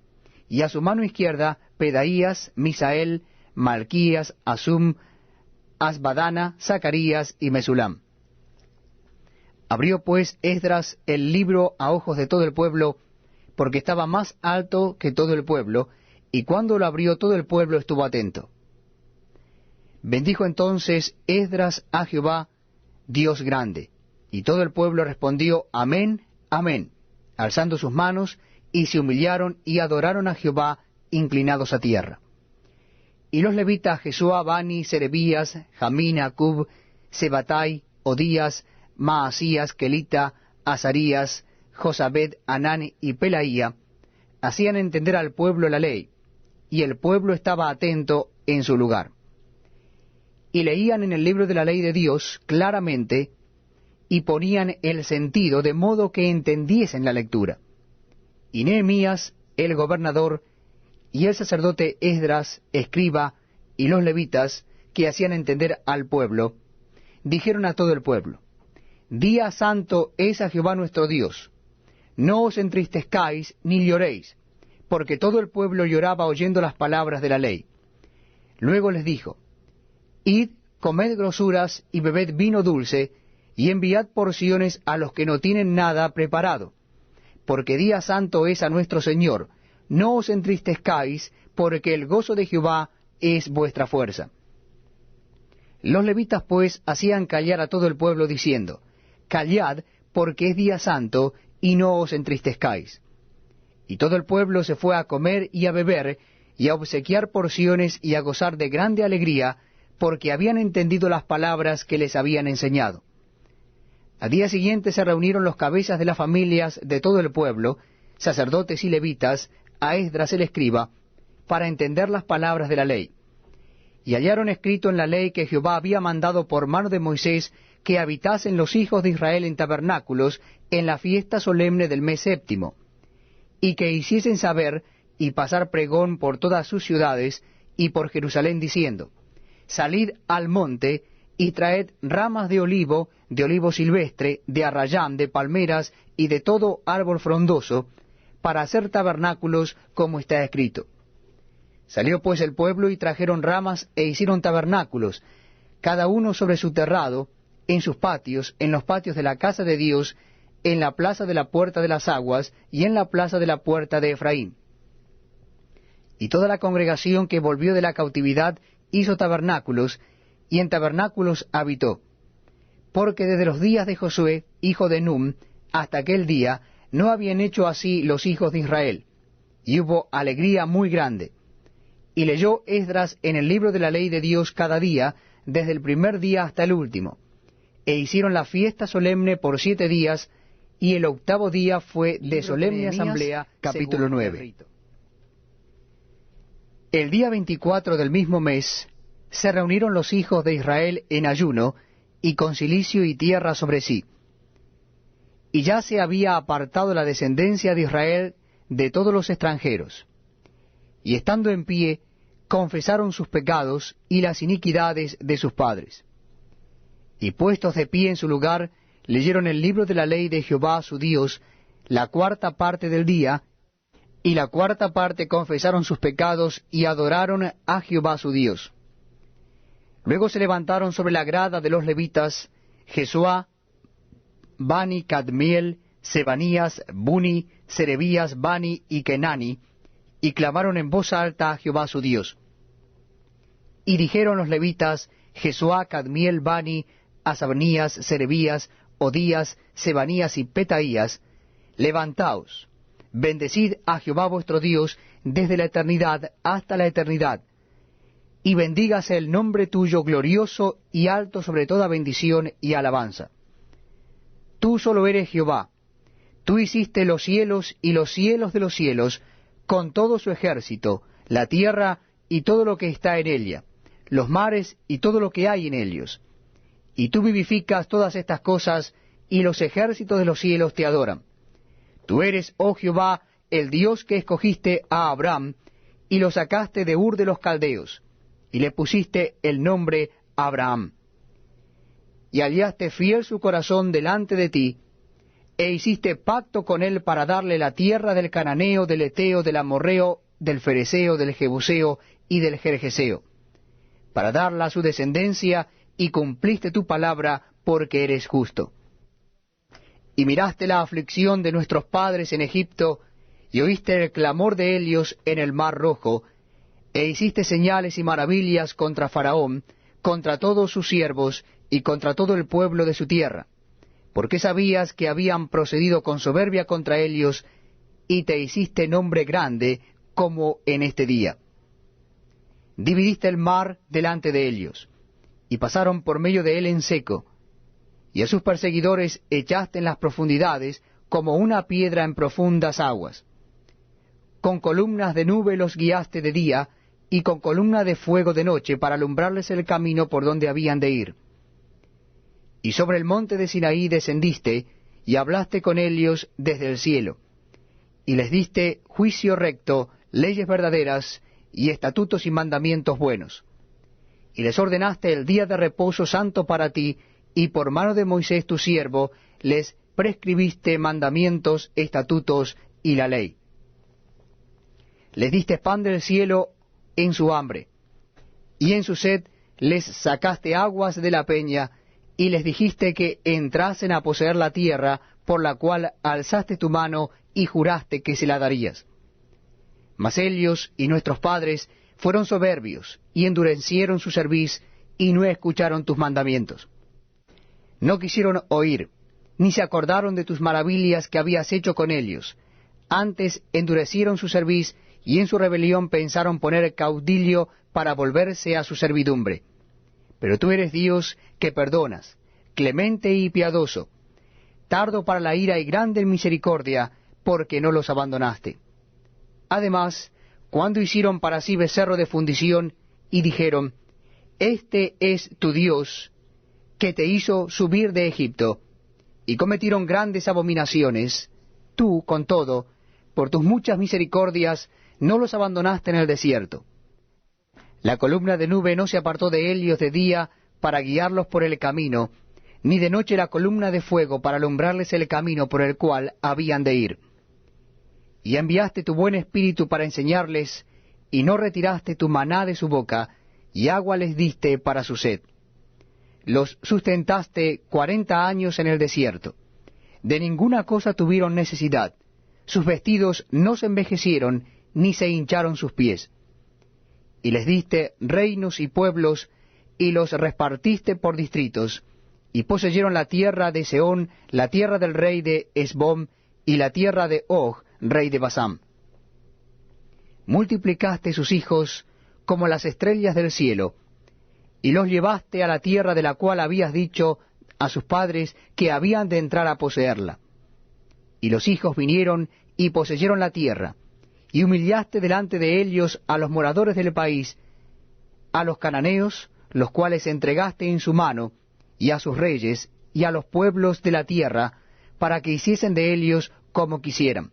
y a su mano izquierda Pedaías, Misael, Malquías, Asum, Asbadana, Zacarías y Mesulam. Abrió pues Esdras el libro a ojos de todo el pueblo, porque estaba más alto que todo el pueblo, y cuando lo abrió todo el pueblo estuvo atento. Bendijo entonces Esdras a Jehová, Dios grande, y todo el pueblo respondió Amén, Amén, alzando sus manos, y se humillaron y adoraron a Jehová, inclinados a tierra. Y los levitas Jesúa, Bani, Serebías, Jamín, Acub, Sebatai, Odías, Maasías, Kelita, Azarías, Josabed, Anán y Pelaía, hacían entender al pueblo la ley, y el pueblo estaba atento en su lugar. Y leían en el libro de la ley de Dios claramente, y ponían el sentido de modo que entendiesen la lectura. Y Nehemías, el gobernador, y el sacerdote Esdras, escriba, y los levitas, que hacían entender al pueblo, dijeron a todo el pueblo: Día santo es a Jehová nuestro Dios. No os entristezcáis ni lloréis, porque todo el pueblo lloraba oyendo las palabras de la ley. Luego les dijo: Id, comed grosuras y bebed vino dulce, y enviad porciones a los que no tienen nada preparado, porque día santo es a nuestro Señor. No os entristezcáis, porque el gozo de Jehová es vuestra fuerza. Los levitas pues hacían callar a todo el pueblo diciendo: Callad, porque es día santo, y no os entristezcáis. Y todo el pueblo se fue a comer y a beber, y a obsequiar porciones y a gozar de grande alegría, porque habían entendido las palabras que les habían enseñado. Al día siguiente se reunieron los cabezas de las familias de todo el pueblo, sacerdotes y levitas, a Esdras el escriba, para entender las palabras de la ley. Y hallaron escrito en la ley que Jehová había mandado por mano de Moisés que habitasen los hijos de Israel en tabernáculos en la fiesta solemne del mes séptimo, y que hiciesen saber y pasar pregón por todas sus ciudades y por Jerusalén, diciendo: Salid al monte y traed ramas de olivo silvestre, de arrayán, de palmeras y de todo árbol frondoso, para hacer tabernáculos como está escrito. Salió pues el pueblo y trajeron ramas e hicieron tabernáculos, cada uno sobre su terrado, en sus patios, en los patios de la casa de Dios, en la plaza de la puerta de las aguas y en la plaza de la puerta de Efraín. Y toda la congregación que volvió de la cautividad hizo tabernáculos, y en tabernáculos habitó. Porque desde los días de Josué, hijo de Num, hasta aquel día, no habían hecho así los hijos de Israel, y hubo alegría muy grande. Y leyó Esdras en el libro de la ley de Dios cada día, desde el primer día hasta el último. E hicieron la fiesta solemne por 7 días, y el 8º día fue de solemne asamblea. Capítulo 9. El día 24 del mismo mes se reunieron los hijos de Israel en ayuno, y con cilicio y tierra sobre sí. Y ya se había apartado la descendencia de Israel de todos los extranjeros. Y estando en pie, confesaron sus pecados y las iniquidades de sus padres. Y puestos de pie en su lugar, leyeron el libro de la ley de Jehová su Dios, la 4ª parte del día, y la 4ª parte confesaron sus pecados y adoraron a Jehová su Dios. Luego se levantaron sobre la grada de los levitas Jesuá, Bani, Cadmiel, Sebanías, Buni, Serebías, Bani y Kenani, y clamaron en voz alta a Jehová su Dios. Y dijeron los levitas Jesuá, Cadmiel, Bani, Asabanías, Serebías, Odías, Sebanías y Petaías: Levantaos, bendecid a Jehová vuestro Dios desde la eternidad hasta la eternidad, y bendígase el nombre tuyo glorioso y alto sobre toda bendición y alabanza. Tú solo eres Jehová. Tú hiciste los cielos y los cielos de los cielos, con todo su ejército, la tierra y todo lo que está en ella, los mares y todo lo que hay en ellos. Y tú vivificas todas estas cosas, y los ejércitos de los cielos te adoran. Tú eres, oh Jehová, el Dios que escogiste a Abraham, y lo sacaste de Ur de los Caldeos, y le pusiste el nombre Abraham. Y hallaste fiel su corazón delante de ti, e hiciste pacto con él para darle la tierra del Cananeo, del Eteo, del Amorreo, del Fereseo, del Jebuseo y del Gergeseo, para darla a su descendencia, y cumpliste tu palabra, porque eres justo. Y miraste la aflicción de nuestros padres en Egipto, y oíste el clamor de ellos en el mar Rojo, e hiciste señales y maravillas contra Faraón, contra todos sus siervos, y contra todo el pueblo de su tierra, porque sabías que habían procedido con soberbia contra ellos, y te hiciste nombre grande, como en este día. Dividiste el mar delante de ellos, y pasaron por medio de él en seco, y a sus perseguidores echaste en las profundidades como una piedra en profundas aguas. Con columnas de nube los guiaste de día, y con columna de fuego de noche, para alumbrarles el camino por donde habían de ir. Y sobre el monte de Sinaí descendiste, y hablaste con ellos desde el cielo, y les diste juicio recto, leyes verdaderas, y estatutos y mandamientos buenos. Y les ordenaste el día de reposo santo para ti, y por mano de Moisés tu siervo, les prescribiste mandamientos, estatutos y la ley. Les diste pan del cielo en su hambre, y en su sed les sacaste aguas de la peña, y les dijiste que entrasen a poseer la tierra, por la cual alzaste tu mano y juraste que se la darías. Mas ellos y nuestros padres fueron soberbios, y endurecieron su cerviz, y no escucharon tus mandamientos. No quisieron oír, ni se acordaron de tus maravillas que habías hecho con ellos. Antes endurecieron su cerviz, y en su rebelión pensaron poner caudillo para volverse a su servidumbre. Pero tú eres Dios que perdonas, clemente y piadoso, tardo para la ira y grande en misericordia, porque no los abandonaste. Además, cuando hicieron para sí becerro de fundición, y dijeron, Este es tu Dios, que te hizo subir de Egipto, y cometieron grandes abominaciones, tú, con todo, por tus muchas misericordias, no los abandonaste en el desierto. La columna de nube no se apartó de ellos de día para guiarlos por el camino, ni de noche la columna de fuego para alumbrarles el camino por el cual habían de ir. Y enviaste tu buen espíritu para enseñarles, y no retiraste tu maná de su boca, y agua les diste para su sed. Los sustentaste 40 años en el desierto. De ninguna cosa tuvieron necesidad. Sus vestidos no se envejecieron, ni se hincharon sus pies. Y les diste reinos y pueblos, y los repartiste por distritos, y poseyeron la tierra de Sehón, la tierra del rey de Hesbón, y la tierra de Og, rey de Basán. Multiplicaste sus hijos como las estrellas del cielo, y los llevaste a la tierra de la cual habías dicho a sus padres que habían de entrar a poseerla. Y los hijos vinieron y poseyeron la tierra, y humillaste delante de ellos a los moradores del país, a los cananeos, los cuales entregaste en su mano, y a sus reyes, y a los pueblos de la tierra, para que hiciesen de ellos como quisieran.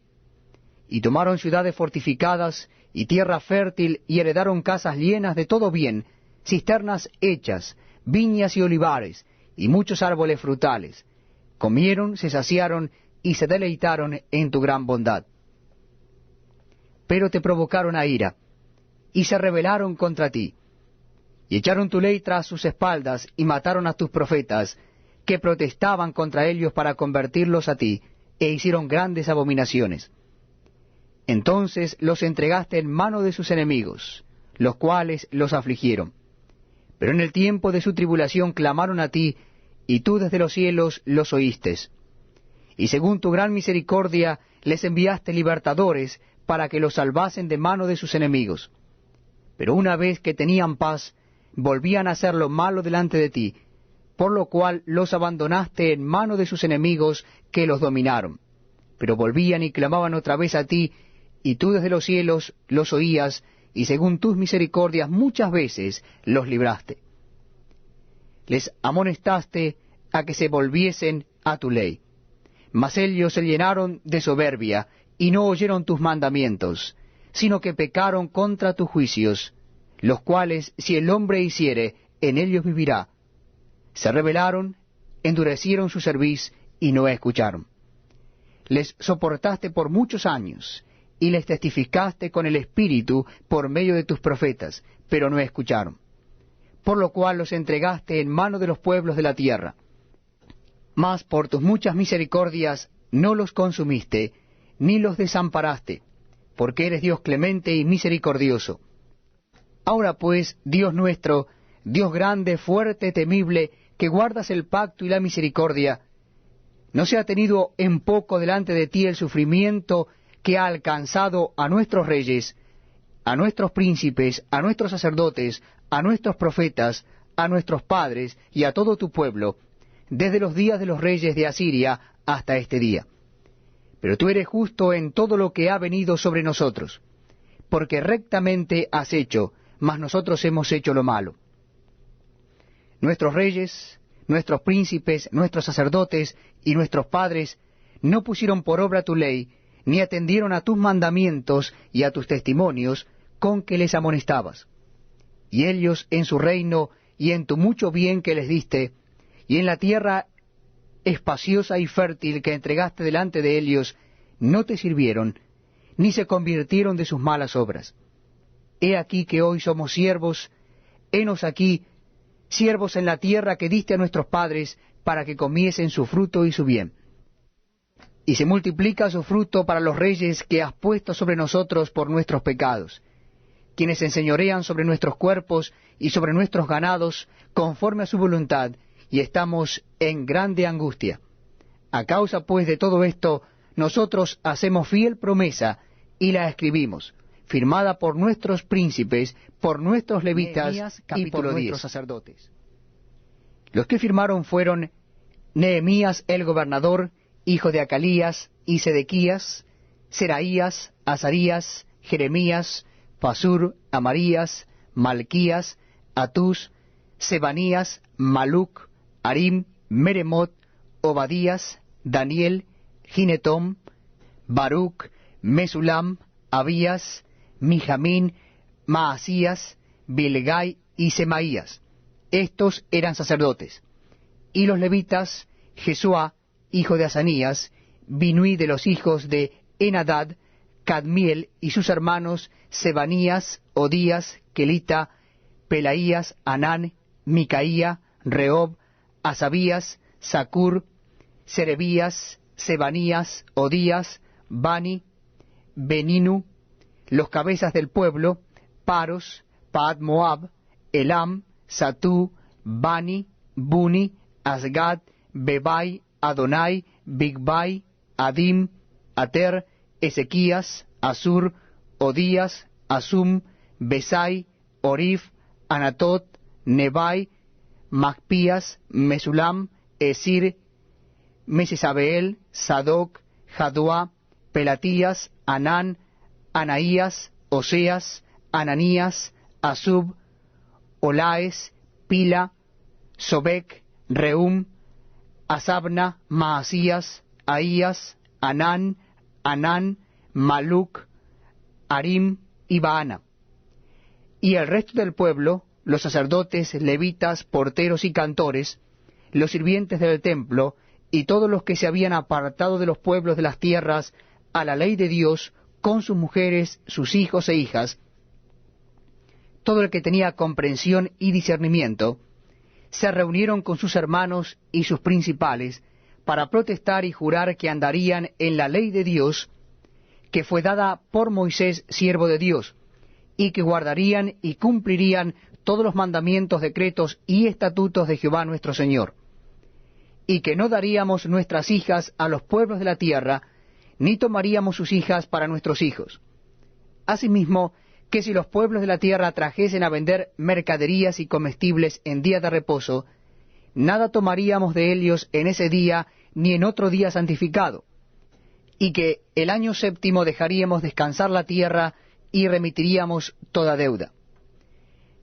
Y tomaron ciudades fortificadas, y tierra fértil, y heredaron casas llenas de todo bien, cisternas hechas, viñas y olivares, y muchos árboles frutales. Comieron, se saciaron, y se deleitaron en tu gran bondad. Pero te provocaron a ira, y se rebelaron contra ti, y echaron tu ley tras sus espaldas, y mataron a tus profetas, que protestaban contra ellos para convertirlos a ti, e hicieron grandes abominaciones. Entonces los entregaste en mano de sus enemigos, los cuales los afligieron. Pero en el tiempo de su tribulación clamaron a ti, y tú desde los cielos los oíste. Y según tu gran misericordia les enviaste libertadores, para que los salvasen de mano de sus enemigos. Pero una vez que tenían paz, volvían a hacer lo malo delante de ti, por lo cual los abandonaste en mano de sus enemigos que los dominaron. Pero volvían y clamaban otra vez a ti, y tú desde los cielos los oías, y según tus misericordias muchas veces los libraste. Les amonestaste a que se volviesen a tu ley. Mas ellos se llenaron de soberbia, y no oyeron tus mandamientos, sino que pecaron contra tus juicios, los cuales si el hombre hiciere, en ellos vivirá. Se rebelaron, endurecieron su cerviz, y no escucharon. Les soportaste por muchos años, y les testificaste con el Espíritu por medio de tus profetas, pero no escucharon. Por lo cual los entregaste en mano de los pueblos de la tierra. Mas por tus muchas misericordias no los consumiste, ni los desamparaste, porque eres Dios clemente y misericordioso. Ahora pues, Dios nuestro, Dios grande, fuerte, temible, que guardas el pacto y la misericordia, ¿no se ha tenido en poco delante de ti el sufrimiento que ha alcanzado a nuestros reyes, a nuestros príncipes, a nuestros sacerdotes, a nuestros profetas, a nuestros padres y a todo tu pueblo, desde los días de los reyes de Asiria hasta este día. Pero tú eres justo en todo lo que ha venido sobre nosotros, porque rectamente has hecho, mas nosotros hemos hecho lo malo. Nuestros reyes, nuestros príncipes, nuestros sacerdotes y nuestros padres no pusieron por obra tu ley, ni atendieron a tus mandamientos y a tus testimonios con que les amonestabas. Y ellos en su reino y en tu mucho bien que les diste, y en la tierra espaciosa y fértil que entregaste delante de ellos, no te sirvieron, ni se convirtieron de sus malas obras. He aquí que hoy somos siervos, henos aquí, siervos en la tierra que diste a nuestros padres, para que comiesen su fruto y su bien. Y se multiplica su fruto para los reyes que has puesto sobre nosotros por nuestros pecados, quienes enseñorean sobre nuestros cuerpos y sobre nuestros ganados, conforme a su voluntad, y estamos en grande angustia. A causa pues de todo esto, nosotros hacemos fiel promesa, y la escribimos, firmada por nuestros príncipes, por nuestros levitas y por nuestros sacerdotes. Los que firmaron fueron Nehemías el gobernador, hijo de Acalías, y Sedequías, Seraías, Azarías, Jeremías, Pasur, Amarías, Malquías, Atús, Sebanías, Maluc, Harim, Meremot, Obadías, Daniel, Ginetom, Baruc, Mesulam, Abías, Mijamín, Maasías, Bilgai y Semaías. Estos eran sacerdotes. Y los levitas, Jesuá, hijo de Asanías, Binui de los hijos de Enadad, Cadmiel y sus hermanos, Sebanías, Odías, Kelita, Pelaías, Anán, Micaía, Rehob, Asabías, Sacur, Serebías, Sebanías, Odías, Bani, Beninu, los cabezas del pueblo, Paros, Paad Moab, Elam, Satú, Bani, Buni, Asgad, Bebai, Adonai, Bigbai, Adim, Ater, Ezequías, Asur, Odías, Asum, Besai, Orif, Anatot, Nebai, Macpías, Mesulam, Esir, Mesesabeel, Sadoc, Jaduá, Pelatías, Anán, Anaías, Oseas, Ananías, Asub, Olaes, Pila, Sobek, Reum, Asabna, Maasías, Ahías, Anán, Maluc, Harim y Baana. Y el resto del pueblo, los sacerdotes, levitas, porteros y cantores, los sirvientes del templo, y todos los que se habían apartado de los pueblos de las tierras a la ley de Dios, con sus mujeres, sus hijos e hijas, todo el que tenía comprensión y discernimiento, se reunieron con sus hermanos y sus principales, para protestar y jurar que andarían en la ley de Dios, que fue dada por Moisés, siervo de Dios, y que guardarían y cumplirían todos los mandamientos, decretos y estatutos de Jehová nuestro Señor, y que no daríamos nuestras hijas a los pueblos de la tierra, ni tomaríamos sus hijas para nuestros hijos. Asimismo, que si los pueblos de la tierra trajesen a vender mercaderías y comestibles en día de reposo, nada tomaríamos de ellos en ese día ni en otro día santificado, y que el año séptimo dejaríamos descansar la tierra y remitiríamos toda deuda.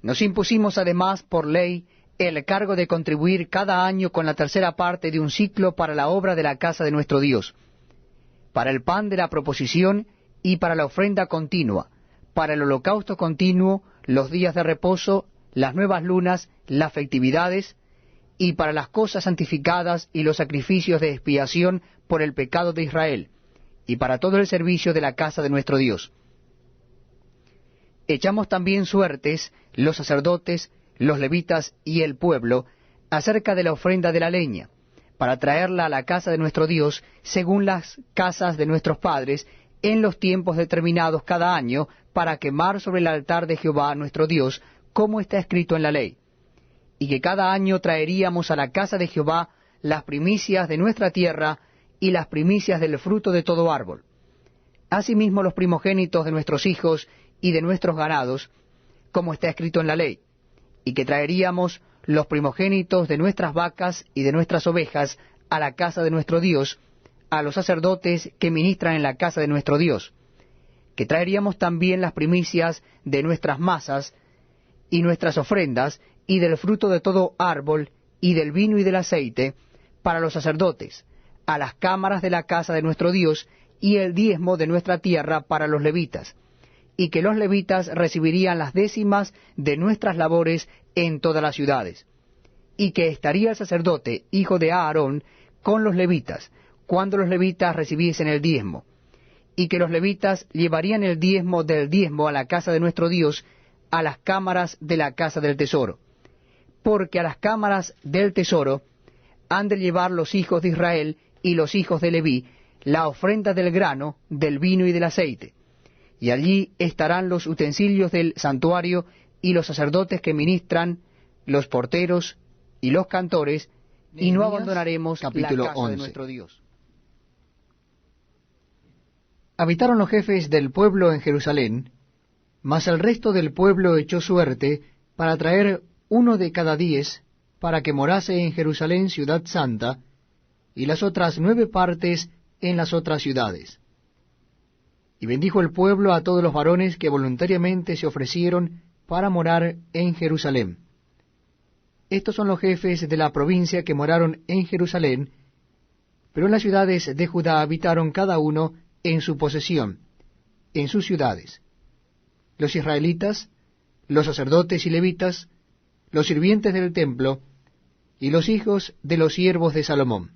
Nos impusimos además por ley el cargo de contribuir cada año con la tercera parte de un siclo para la obra de la casa de nuestro Dios, para el pan de la proposición y para la ofrenda continua, para el holocausto continuo, los días de reposo, las nuevas lunas, las festividades, y para las cosas santificadas y los sacrificios de expiación por el pecado de Israel, y para todo el servicio de la casa de nuestro Dios. Echamos también suertes, los sacerdotes, los levitas y el pueblo, acerca de la ofrenda de la leña, para traerla a la casa de nuestro Dios, según las casas de nuestros padres, en los tiempos determinados cada año, para quemar sobre el altar de Jehová nuestro Dios, como está escrito en la ley. Y que cada año traeríamos a la casa de Jehová las primicias de nuestra tierra y las primicias del fruto de todo árbol. Asimismo los primogénitos de nuestros hijos y de nuestros ganados, como está escrito en la ley. Y que traeríamos los primogénitos de nuestras vacas y de nuestras ovejas a la casa de nuestro Dios, a los sacerdotes que ministran en la casa de nuestro Dios, que traeríamos también las primicias de nuestras masas y nuestras ofrendas, y del fruto de todo árbol, y del vino y del aceite, para los sacerdotes, a las cámaras de la casa de nuestro Dios, y el diezmo de nuestra tierra para los levitas, y que los levitas recibirían las décimas de nuestras labores en todas las ciudades, y que estaría el sacerdote, hijo de Aarón, con los levitas, cuando los levitas recibiesen el diezmo, y que los levitas llevarían el diezmo del diezmo a la casa de nuestro Dios, a las cámaras de la casa del tesoro, porque a las cámaras del tesoro han de llevar los hijos de Israel y los hijos de Leví la ofrenda del grano, del vino y del aceite, y allí estarán los utensilios del santuario y los sacerdotes que ministran, los porteros y los cantores, y no abandonaremos la casa 11. de nuestro Dios. Habitaron los jefes del pueblo en Jerusalén, mas el resto del pueblo echó suerte para traer 1 de cada 10, para que morase en Jerusalén ciudad santa, y las otras 9 partes en las otras ciudades. Y bendijo el pueblo a todos los varones que voluntariamente se ofrecieron para morar en Jerusalén. Estos son los jefes de la provincia que moraron en Jerusalén, pero en las ciudades de Judá habitaron cada uno en su posesión, en sus ciudades: los israelitas, los sacerdotes y levitas, los sirvientes del templo, y los hijos de los siervos de Salomón.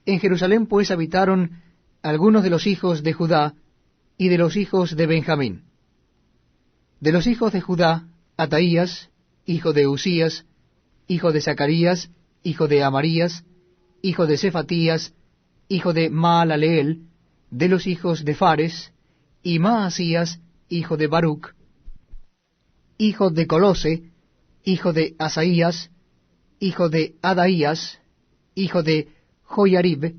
En Jerusalén pues habitaron algunos de los hijos de Judá y de los hijos de Benjamín. De los hijos de Judá, Ataías, hijo de Usías, hijo de Zacarías, hijo de Amarías, hijo de Cefatías, hijo de Maalaleel; de los hijos de Fares, y Maasías, hijo de Baruc, hijo de Colose, hijo de Asaías, hijo de Adaías, hijo de Joiarib,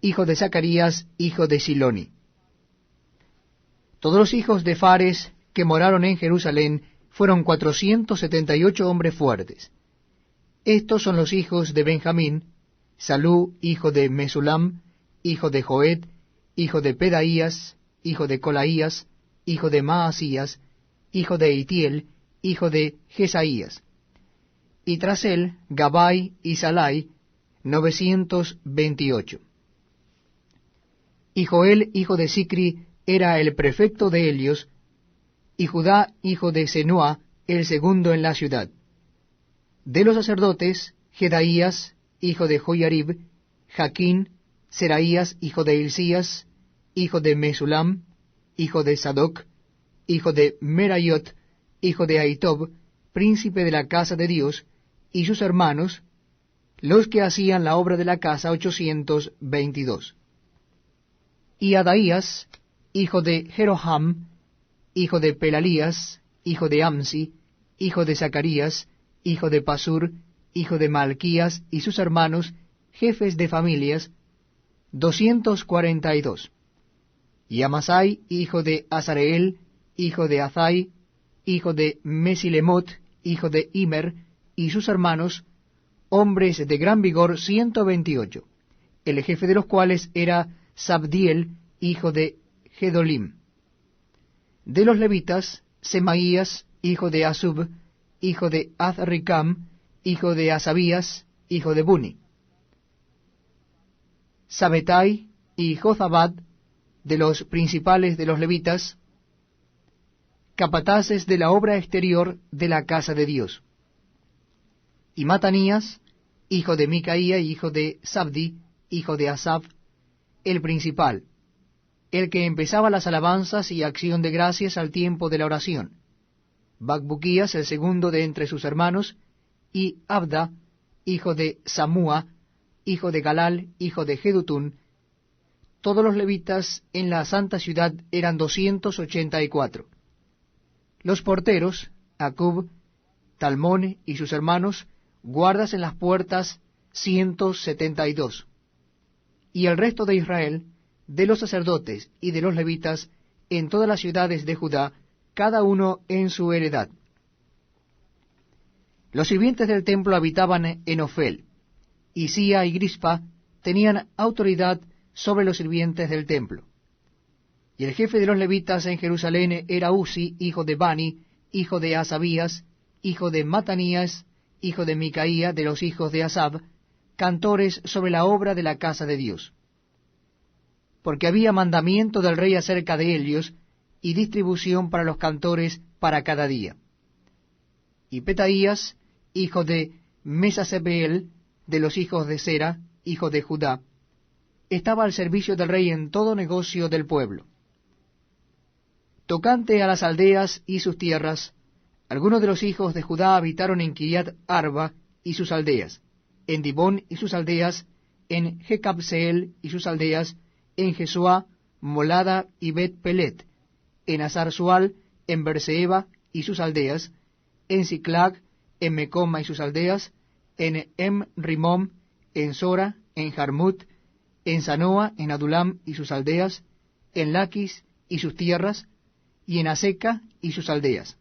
hijo de Zacarías, hijo de Siloni. Todos los hijos de Fares que moraron en Jerusalén fueron 478 hombres fuertes. Estos son los hijos de Benjamín: Salú, hijo de Mesulam, hijo de Joed, hijo de Pedaías, hijo de Colaías, hijo de Maasías, hijo de Itiel, hijo de Jesaías. Y tras él, Gabai y Salai, 928. Y Joel, hijo de Sicri, era el prefecto de Helios, y Judá, hijo de Senua, el segundo en la ciudad. De los sacerdotes, Jedaías, hijo de Joiarib, Jaquín, Seraías, hijo de Hilcías, hijo de Mesulam, hijo de Sadoc, hijo de Merayot, hijo de Ahitob, príncipe de la casa de Dios, y sus hermanos, los que hacían la obra de la casa, 822. Y Adaías, hijo de Jeroham, hijo de Pelalías, hijo de Amsi, hijo de Zacarías, hijo de Pasur, hijo de Malquías, y sus hermanos, jefes de familias, 242. Y Amasai, hijo de Azareel, hijo de Azai, hijo de Mesilemot, hijo de Imer, y sus hermanos, hombres de gran vigor, 128, el jefe de los cuales era Sabdiel, hijo de Gedolim. De los levitas, Semaías, hijo de Asub, hijo de Azricam, hijo de Asabías, hijo de Buni. Sabetai y Jozabad, de los principales de los levitas, capataces de la obra exterior de la casa de Dios. Y Matanías, hijo de Micaía, hijo de Sabdi, hijo de Asaf, el principal, el que empezaba las alabanzas y acción de gracias al tiempo de la oración. Bacbuquías, el segundo de entre sus hermanos, y Abda, hijo de Samúa, hijo de Galal, hijo de Jedutún. Todos los levitas en la santa ciudad eran 284. Los porteros, Acub, Talmón y sus hermanos, guardas en las puertas, 172. Y el resto de Israel, de los sacerdotes y de los levitas, en todas las ciudades de Judá, cada uno en su heredad. Los sirvientes del templo habitaban en Ofel, y Sia y Grispa tenían autoridad sobre los sirvientes del templo. Y el jefe de los levitas en Jerusalén era Uzi, hijo de Bani, hijo de Asabías, hijo de Matanías, hijo de Micaía, de los hijos de Asab, cantores sobre la obra de la casa de Dios. Porque había mandamiento del rey acerca de ellos, y distribución para los cantores para cada día. Y Petaías, hijo de Mesasebeel, de los hijos de Sera, hijo de Judá, estaba al servicio del rey en todo negocio del pueblo. Tocante a las aldeas y sus tierras, algunos de los hijos de Judá habitaron en Kiriat Arba y sus aldeas, en Dibón y sus aldeas, en Jecabseel y sus aldeas, en Jesuá, Molada y Bet Pelet, en Azar-Sual, en Berseba y sus aldeas, en Siclag, en Mecoma y sus aldeas, en Rimom, en Sora, en Jarmut, en Sanoa, en Adulam y sus aldeas, en Laquis y sus tierras, y en Aseca y sus aldeas.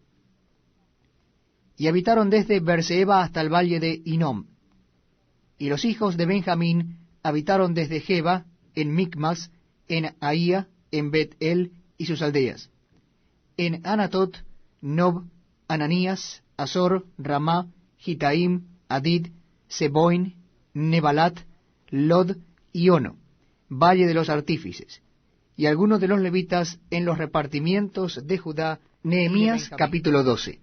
Y habitaron desde Berseba hasta el valle de Hinom. Y los hijos de Benjamín habitaron desde Geba, en Micmas, en Ahía, en Bet-El y sus aldeas, en Anatot, Nob, Ananías, Azor, Ramá, Gitaim, Adid, Seboin, Nebalat, Lod y Ono, valle de los artífices, y algunos de los levitas en los repartimientos de Judá. Nehemías capítulo 12.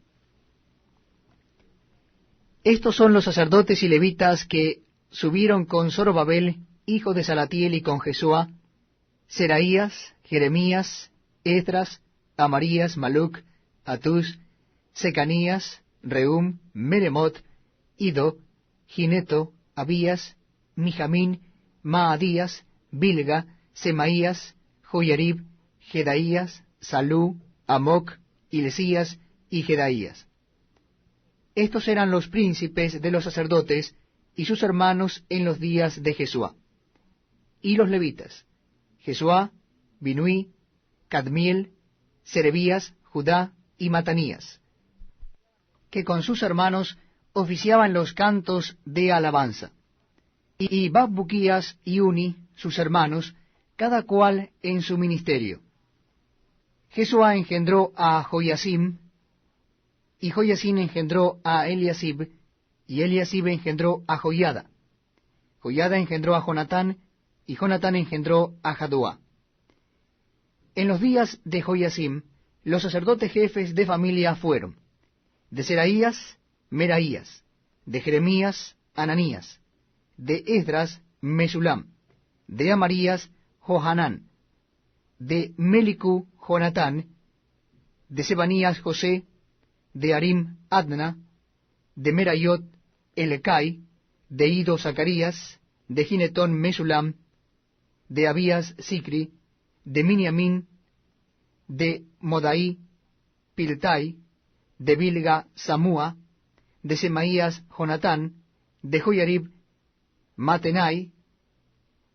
Estos son los sacerdotes y levitas que subieron con Zorobabel, hijo de Salatiel, y con Jesúa, Seraías, Jeremías, Esdras, Amarías, Maluc, Atús, Secanías, Reum, Meremot, Ido, Gineto, Abías, Mijamín, Maadías, Bilga, Semaías, Joyarib, Jedaías, Salú, Amoc, Hilesías y Jedaías. Estos eran los príncipes de los sacerdotes y sus hermanos en los días de Jesuá. Y los levitas, Jesuá, Binuí, Cadmiel, Serebías, Judá y Matanías, que con sus hermanos oficiaban los cantos de alabanza. Y Bakbuquías y Uni, sus hermanos, cada cual en su ministerio. Jesuá engendró a Joiasim, y Joiasim engendró a Eliasib, y Eliasib engendró a Joiada. Joiada engendró a Jonatán, y Jonatán engendró a Jaduá. En los días de Joiasim, los sacerdotes jefes de familia fueron: de Seraías, Meraías; de Jeremías, Ananías; de Esdras, Mesulam; de Amarías, Johanán; de Melicú, Jonatán; de Sebanías, José; de Arim, Adna; de Merayot, Elecai; de Ido, Zacarías; de Ginetón, Mesulam; de Abías, Sicri; de Miniamín; de Modaí, Piltai; de Bilga, Samúa; de Semaías, Jonatán; de Joyarib, Matenai;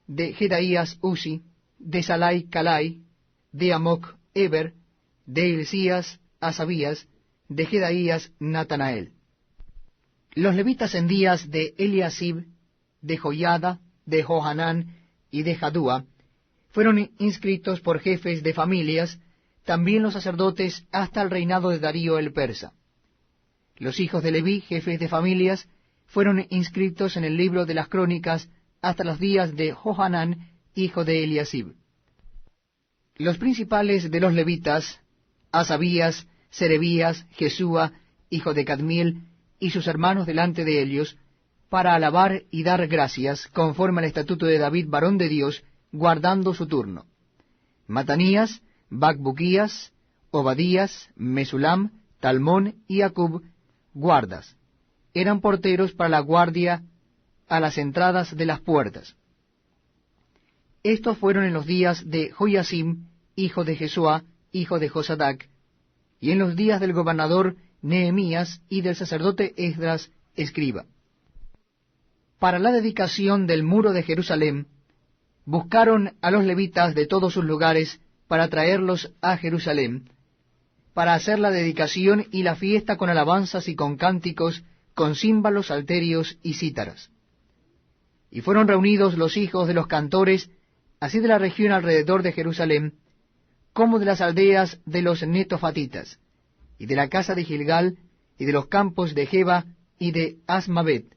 de Jedaías, Uzi; de Salai, Calai; de Amoc, Eber; de Hilcías, Asabías; de Jedaías, Natanael. Los levitas en días de Eliasib, de Joiada, de Johanán y de Jadúa fueron inscritos por jefes de familias, también los sacerdotes hasta el reinado de Darío el persa. Los hijos de Leví, jefes de familias, fueron inscritos en el libro de las crónicas hasta los días de Johanán, hijo de Eliasib. Los principales de los levitas, Asabías, Serebías, Jesúa, hijo de Cadmiel, y sus hermanos delante de ellos, para alabar y dar gracias, conforme al estatuto de David, varón de Dios, guardando su turno. Matanías, Bakbuquías, Obadías, Mesulam, Talmón y Acub, guardas. Eran porteros para la guardia a las entradas de las puertas. Estos fueron en los días de Joiasim, hijo de Jesuá, hijo de Josadac, y en los días del gobernador Nehemías y del sacerdote Esdras, escriba. Para la dedicación del muro de Jerusalén, buscaron a los levitas de todos sus lugares para traerlos a Jerusalén, para hacer la dedicación y la fiesta con alabanzas y con cánticos, con címbalos, salterios y cítaras. Y fueron reunidos los hijos de los cantores, así de la región alrededor de Jerusalén, como de las aldeas de los netofatitas, y de la casa de Gilgal, y de los campos de Geba, y de Asmavet,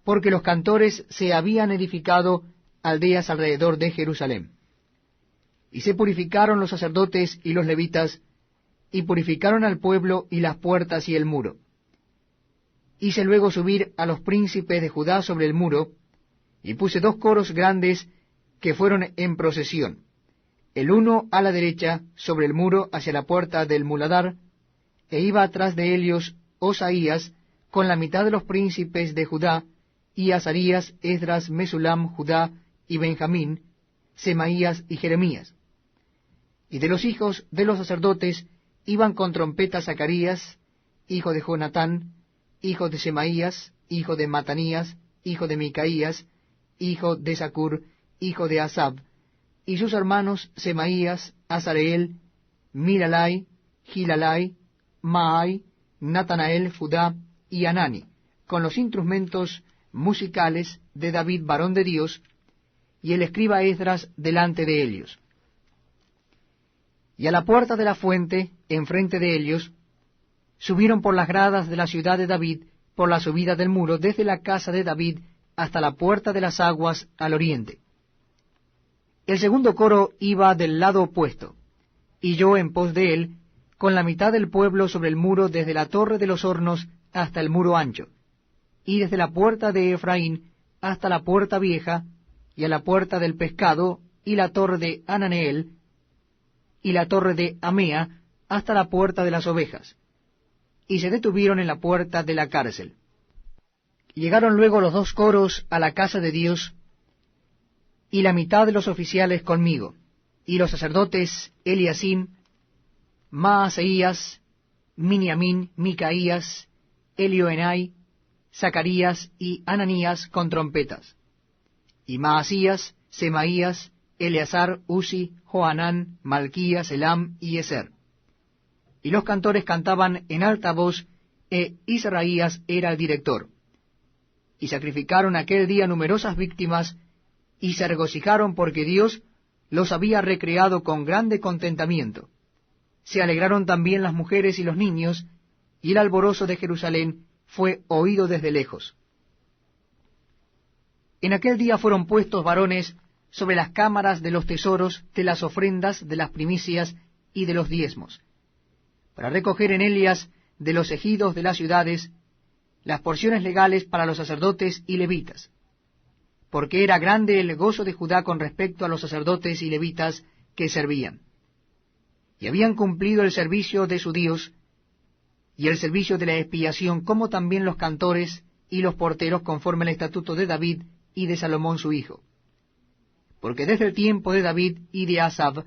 porque los cantores se habían edificado aldeas alrededor de Jerusalén. Y se purificaron los sacerdotes y los levitas, y purificaron al pueblo y las puertas y el muro. Hice luego subir a los príncipes de Judá sobre el muro, y puse 2 coros grandes que fueron en procesión, el uno a la derecha sobre el muro hacia la puerta del muladar, e iba atrás de ellos Osaías con la mitad de los príncipes de Judá, y Azarías, Esdras, Mesulam, Judá y Benjamín, Semaías y Jeremías. Y de los hijos de los sacerdotes iban con trompeta Zacarías, hijo de Jonatán, hijo de Semaías, hijo de Matanías, hijo de Micaías, hijo de Zacur, hijo de Asab, y sus hermanos Semaías, Azareel, Milalai, Gilalai, Maai, Natanael, Judá y Anani, con los instrumentos musicales de David, varón de Dios, y el escriba Esdras delante de ellos. Y a la puerta de la fuente, enfrente de ellos, subieron por las gradas de la ciudad de David, por la subida del muro, desde la casa de David hasta la puerta de las aguas al oriente. El segundo coro iba del lado opuesto, y yo en pos de él, con la mitad del pueblo sobre el muro, desde la torre de los hornos hasta el muro ancho, y desde la puerta de Efraín hasta la puerta vieja, y a la puerta del pescado, y la torre de Ananeel, y la torre de Amea, hasta la puerta de las ovejas, y se detuvieron en la puerta de la cárcel. Llegaron luego los 2 coros a la casa de Dios, y la mitad de los oficiales conmigo, y los sacerdotes Eliasim, Maaseías, Miniamín, Micaías, Elioenai, Zacarías y Ananías con trompetas, y Maasías, Semaías, Eleazar, Uzi, Johanán, Malquías, Elam y Eser. Y los cantores cantaban en alta voz, Israías era el director. Y sacrificaron aquel día numerosas víctimas, y se regocijaron porque Dios los había recreado con grande contentamiento. Se alegraron también las mujeres y los niños, y el alborozo de Jerusalén fue oído desde lejos. En aquel día fueron puestos varones sobre las cámaras de los tesoros, de las ofrendas, de las primicias y de los diezmos, para recoger en ellas de los ejidos de las ciudades las porciones legales para los sacerdotes y levitas, porque era grande el gozo de Judá con respecto a los sacerdotes y levitas que servían, y habían cumplido el servicio de su Dios, y el servicio de la expiación, como también los cantores y los porteros, conforme al estatuto de David y de Salomón su hijo. Porque desde el tiempo de David y de Asab,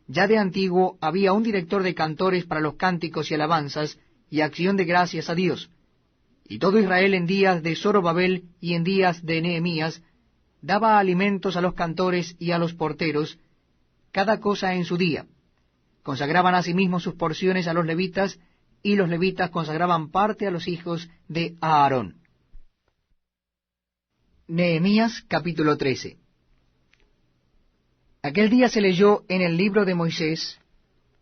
ya de antiguo había un director de cantores para los cánticos y alabanzas y acción de gracias a Dios. Y todo Israel en días de Zorobabel y en días de Nehemías daba alimentos a los cantores y a los porteros, cada cosa en su día. Consagraban asimismo sus porciones a los levitas, y los levitas consagraban parte a los hijos de Aarón. Nehemías capítulo 13. Aquel día se leyó en el libro de Moisés,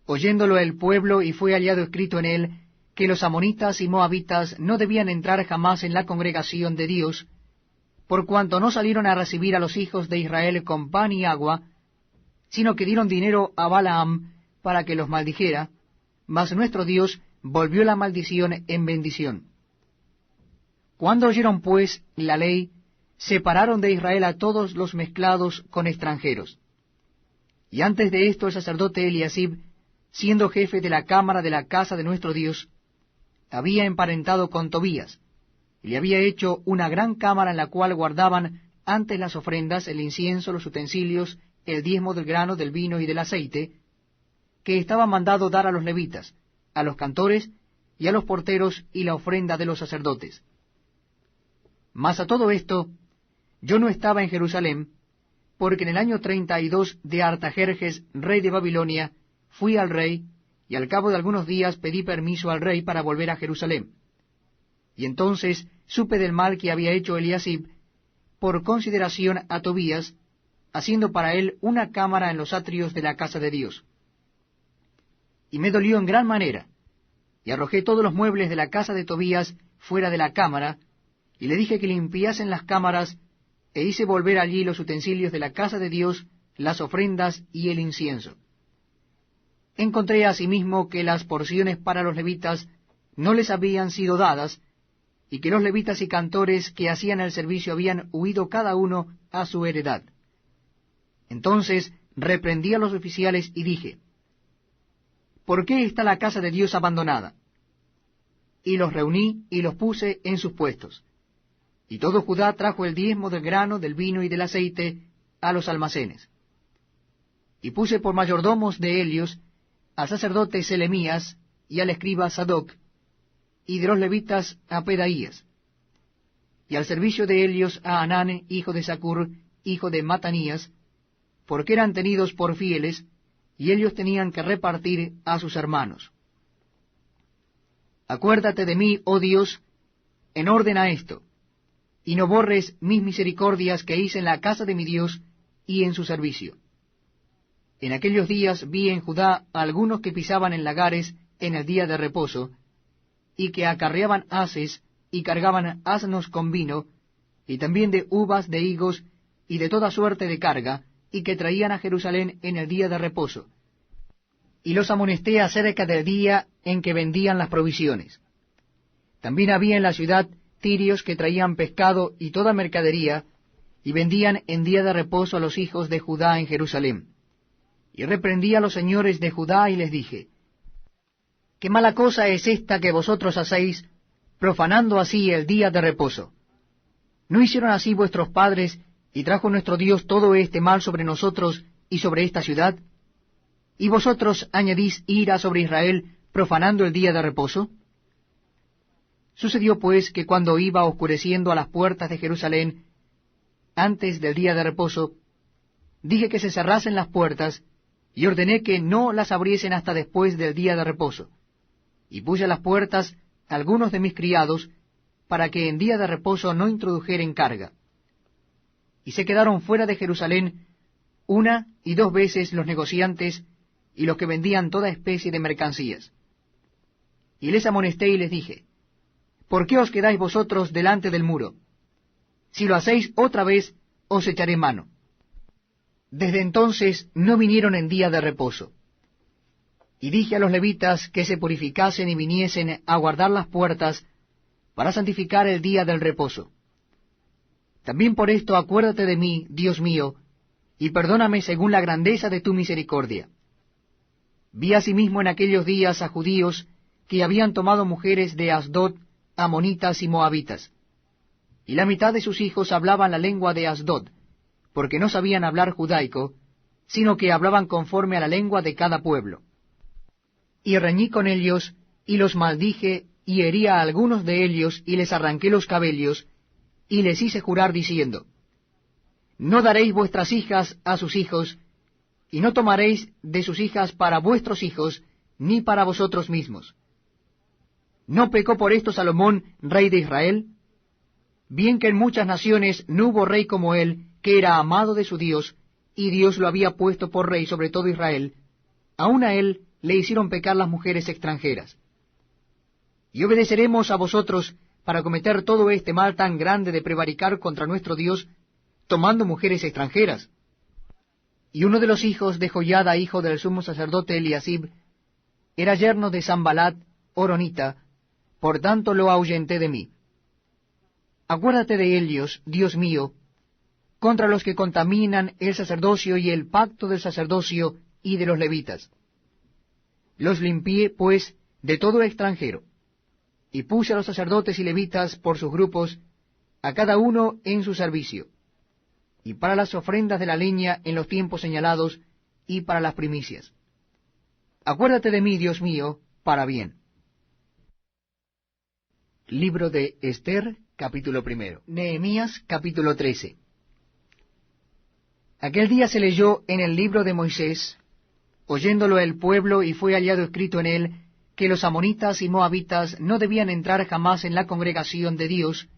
oyéndolo el pueblo, y fue hallado escrito en él, que los amonitas y moabitas no debían entrar jamás en la congregación de Dios, por cuanto no salieron a recibir a los hijos de Israel con pan y agua, sino que dieron dinero a Balaam para que los maldijera, mas nuestro Dios volvió la maldición en bendición. Cuando oyeron pues la ley, separaron de Israel a todos los mezclados con extranjeros. Y antes de esto el sacerdote Eliasib, siendo jefe de la cámara de la casa de nuestro Dios, había emparentado con Tobías, y le había hecho una gran cámara en la cual guardaban antes las ofrendas, el incienso, los utensilios, el diezmo del grano, del vino y del aceite, que estaba mandado dar a los levitas, a los cantores y a los porteros, y la ofrenda de los sacerdotes. Mas a todo esto, yo no estaba en Jerusalén, porque en el año 32 de Artajerjes, rey de Babilonia, fui al rey, y al cabo de algunos días pedí permiso al rey para volver a Jerusalén. Y entonces supe del mal que había hecho Eliasib por consideración a Tobías, haciendo para él una cámara en los atrios de la casa de Dios. Y me dolió en gran manera, y arrojé todos los muebles de la casa de Tobías fuera de la cámara, y le dije que limpiasen las cámaras, e hice volver allí los utensilios de la casa de Dios, las ofrendas y el incienso. Encontré asimismo que las porciones para los levitas no les habían sido dadas, y que los levitas y cantores que hacían el servicio habían huido cada uno a su heredad. Entonces reprendí a los oficiales y dije, ¿por qué está la casa de Dios abandonada? Y los reuní y los puse en sus puestos. Y todo Judá trajo el diezmo del grano, del vino y del aceite a los almacenes. Y puse por mayordomos de ellos al sacerdote Selemías y al escriba Sadoc, y de los levitas a Pedaías, y al servicio de ellos a Anán, hijo de Zacur, hijo de Matanías, porque eran tenidos por fieles, y ellos tenían que repartir a sus hermanos. Acuérdate de mí, oh Dios, en orden a esto, y no borres mis misericordias que hice en la casa de mi Dios y en su servicio. En aquellos días vi en Judá a algunos que pisaban en lagares en el día de reposo, y que acarreaban haces y cargaban asnos con vino, y también de uvas, de higos, y de toda suerte de carga, y que traían a Jerusalén en el día de reposo. Y los amonesté acerca del día en que vendían las provisiones. También había en la ciudad tirios que traían pescado y toda mercadería, y vendían en día de reposo a los hijos de Judá en Jerusalén. Y reprendí a los señores de Judá y les dije, ¿qué mala cosa es esta que vosotros hacéis, profanando así el día de reposo? ¿No hicieron así vuestros padres, y trajo nuestro Dios todo este mal sobre nosotros y sobre esta ciudad? ¿Y vosotros añadís ira sobre Israel, profanando el día de reposo? Sucedió pues que cuando iba oscureciendo a las puertas de Jerusalén, antes del día de reposo, dije que se cerrasen las puertas, y ordené que no las abriesen hasta después del día de reposo. Y puse a las puertas algunos de mis criados, para que en día de reposo no introdujeren carga. Y se quedaron fuera de Jerusalén 1 y 2 veces los negociantes y los que vendían toda especie de mercancías. Y les amonesté y les dije, ¿por qué os quedáis vosotros delante del muro? Si lo hacéis otra vez, os echaré mano. Desde entonces no vinieron en día de reposo. Y dije a los levitas que se purificasen y viniesen a guardar las puertas para santificar el día del reposo. También por esto acuérdate de mí, Dios mío, y perdóname según la grandeza de tu misericordia. Vi asimismo en aquellos días a judíos que habían tomado mujeres de Asdod, amonitas y moabitas. Y la mitad de sus hijos hablaban la lengua de Asdod, porque no sabían hablar judaico, sino que hablaban conforme a la lengua de cada pueblo. Y reñí con ellos, y los maldije, y herí a algunos de ellos, y les arranqué los cabellos, y les hice jurar diciendo, no daréis vuestras hijas a sus hijos, y no tomaréis de sus hijas para vuestros hijos, ni para vosotros mismos. ¿No pecó por esto Salomón, rey de Israel? Bien que en muchas naciones no hubo rey como él, que era amado de su Dios, y Dios lo había puesto por rey sobre todo Israel, aun a él le hicieron pecar las mujeres extranjeras. Y obedeceremos a vosotros para cometer todo este mal tan grande de prevaricar contra nuestro Dios, tomando mujeres extranjeras. Y uno de los hijos de Joiada, hijo del sumo sacerdote Eliasib, era yerno de Sambalat, horonita, por tanto lo ahuyenté de mí. Acuérdate de ellos, Dios mío, contra los que contaminan el sacerdocio y el pacto del sacerdocio y de los levitas. Los limpié, pues, de todo extranjero, y puse a los sacerdotes y levitas por sus grupos, a cada uno en su servicio, y para las ofrendas de la leña en los tiempos señalados, y para las primicias. Acuérdate de mí, Dios mío, para bien. Libro de Ester, capítulo 1. Nehemías, capítulo 13. Aquel día se leyó en el libro de Moisés, oyéndolo el pueblo, y fue hallado escrito en él que los amonitas y moabitas no debían entrar jamás en la congregación de Dios,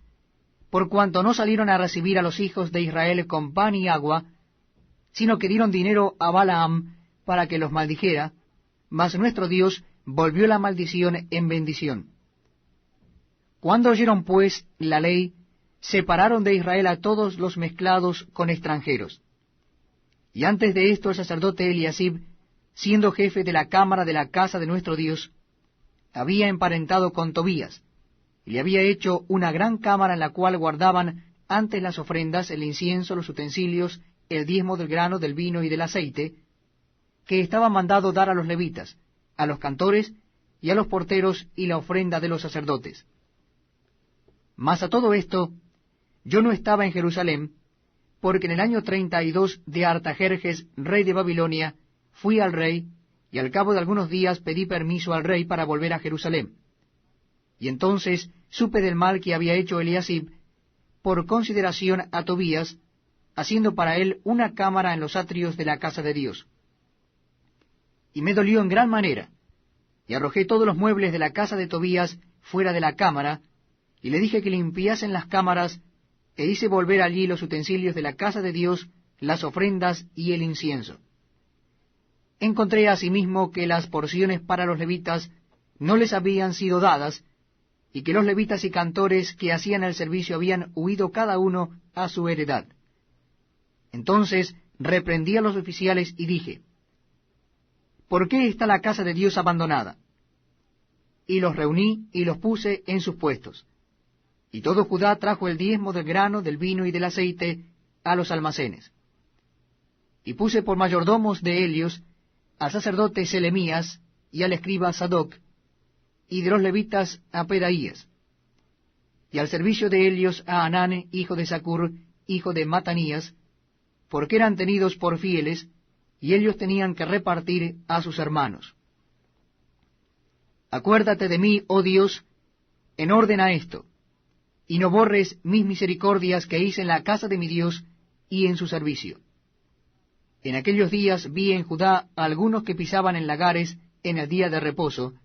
por cuanto no salieron a recibir a los hijos de Israel con pan y agua, sino que dieron dinero a Balaam para que los maldijera, mas nuestro Dios volvió la maldición en bendición. Cuando oyeron pues la ley, separaron de Israel a todos los mezclados con extranjeros. Y antes de esto el sacerdote Eliasib, siendo jefe de la cámara de la casa de nuestro Dios, había emparentado con Tobías, y le había hecho una gran cámara en la cual guardaban antes las ofrendas, el incienso, los utensilios, el diezmo del grano, del vino y del aceite, que estaba mandado dar a los levitas, a los cantores y a los porteros, y la ofrenda de los sacerdotes. Mas a todo esto, yo no estaba en Jerusalén, porque en el año 32 de Artajerjes, rey de Babilonia, fui al rey, y al cabo de algunos días pedí permiso al rey para volver a Jerusalén. Y entonces supe del mal que había hecho Eliasib, por consideración a Tobías, haciendo para él una cámara en los atrios de la casa de Dios. Y me dolió en gran manera, y arrojé todos los muebles de la casa de Tobías fuera de la cámara, y le dije que limpiasen las cámaras, e hice volver allí los utensilios de la casa de Dios, las ofrendas y el incienso. Encontré asimismo que las porciones para los levitas no les habían sido dadas, y que los levitas y cantores que hacían el servicio habían huido cada uno a su heredad. Entonces reprendí a los oficiales y dije, ¿por qué está la casa de Dios abandonada? Y los reuní y los puse en sus puestos. Y todo Judá trajo el diezmo del grano, del vino y del aceite a los almacenes. Y puse por mayordomos de ellos al sacerdote Selemías y al escriba Sadoc, y de los levitas a Pedaías, y al servicio de ellos a Anán, hijo de Zacur, hijo de Matanías, porque eran tenidos por fieles, y ellos tenían que repartir a sus hermanos. Acuérdate de mí, oh Dios, en orden a esto, y no borres mis misericordias que hice en la casa de mi Dios y en su servicio. En aquellos días vi en Judá a algunos que pisaban en lagares en el día de reposo,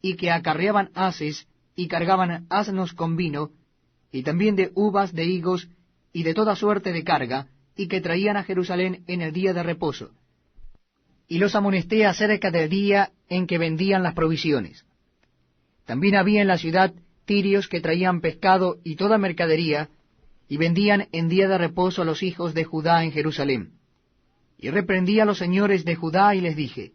y que acarreaban haces y cargaban asnos con vino, y también de uvas, de higos, y de toda suerte de carga, y que traían a Jerusalén en el día de reposo. Y los amonesté acerca del día en que vendían las provisiones. También había en la ciudad tirios que traían pescado y toda mercadería, y vendían en día de reposo a los hijos de Judá en Jerusalén. Y reprendí a los señores de Judá y les dije,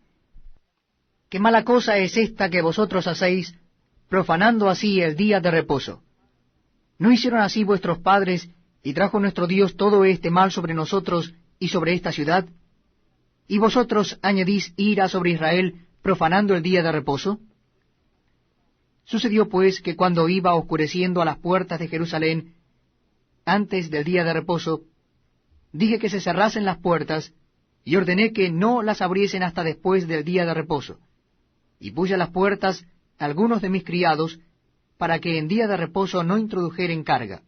¿qué mala cosa es esta que vosotros hacéis, profanando así el día de reposo? ¿No hicieron así vuestros padres, y trajo nuestro Dios todo este mal sobre nosotros y sobre esta ciudad? ¿Y vosotros añadís ira sobre Israel, profanando el día de reposo? Sucedió pues que cuando iba oscureciendo a las puertas de Jerusalén, antes del día de reposo, dije que se cerrasen las puertas, y ordené que no las abriesen hasta después del día de reposo. Y puse a las puertas algunos de mis criados, para que en día de reposo no introdujeren carga.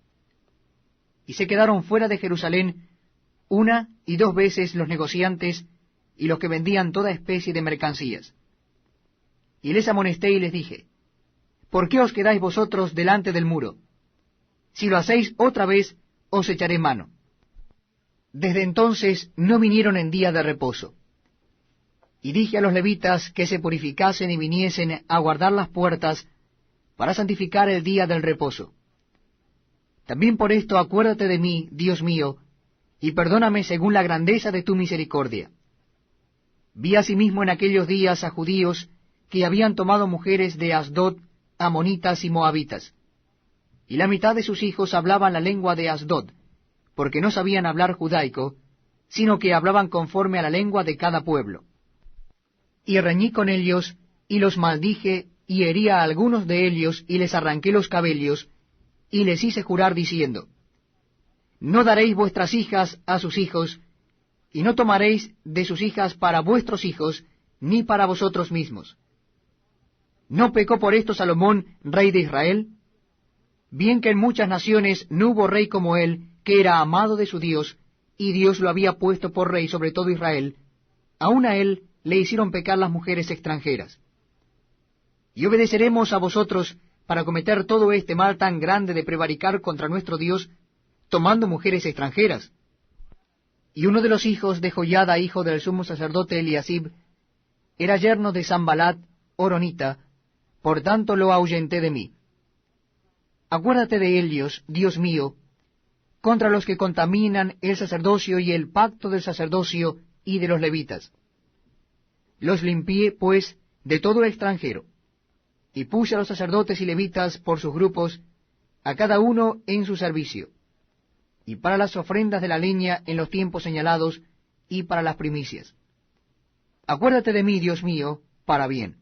Y se quedaron fuera de Jerusalén 1 y 2 veces los negociantes y los que vendían toda especie de mercancías. Y les amonesté y les dije, ¿por qué os quedáis vosotros delante del muro? Si lo hacéis otra vez, os echaré mano. Desde entonces no vinieron en día de reposo. Y dije a los levitas que se purificasen y viniesen a guardar las puertas para santificar el día del reposo. También por esto acuérdate de mí, Dios mío, y perdóname según la grandeza de tu misericordia. Vi asimismo en aquellos días a judíos que habían tomado mujeres de Asdod, amonitas y moabitas, y la mitad de sus hijos hablaban la lengua de Asdod, porque no sabían hablar judaico, sino que hablaban conforme a la lengua de cada pueblo. Y reñí con ellos, y los maldije, y herí a algunos de ellos, y les arranqué los cabellos, y les hice jurar diciendo, no daréis vuestras hijas a sus hijos, y no tomaréis de sus hijas para vuestros hijos, ni para vosotros mismos. ¿No pecó por esto Salomón, rey de Israel? Bien que en muchas naciones no hubo rey como él, que era amado de su Dios, y Dios lo había puesto por rey sobre todo Israel, aun a él le hicieron pecar las mujeres extranjeras. y obedeceremos a vosotros para cometer todo este mal tan grande de prevaricar contra nuestro Dios, tomando mujeres extranjeras. Y uno de los hijos de Joiada, hijo del sumo sacerdote Eliasib, era yerno de Sambalat, horonita, por tanto lo ahuyenté de mí. Acuérdate de ellos, Dios mío, contra los que contaminan el sacerdocio y el pacto del sacerdocio y de los levitas. Los limpié, pues, de todo extranjero, y puse a los sacerdotes y levitas por sus grupos, a cada uno en su servicio, y para las ofrendas de la leña en los tiempos señalados, y para las primicias. Acuérdate de mí, Dios mío, para bien.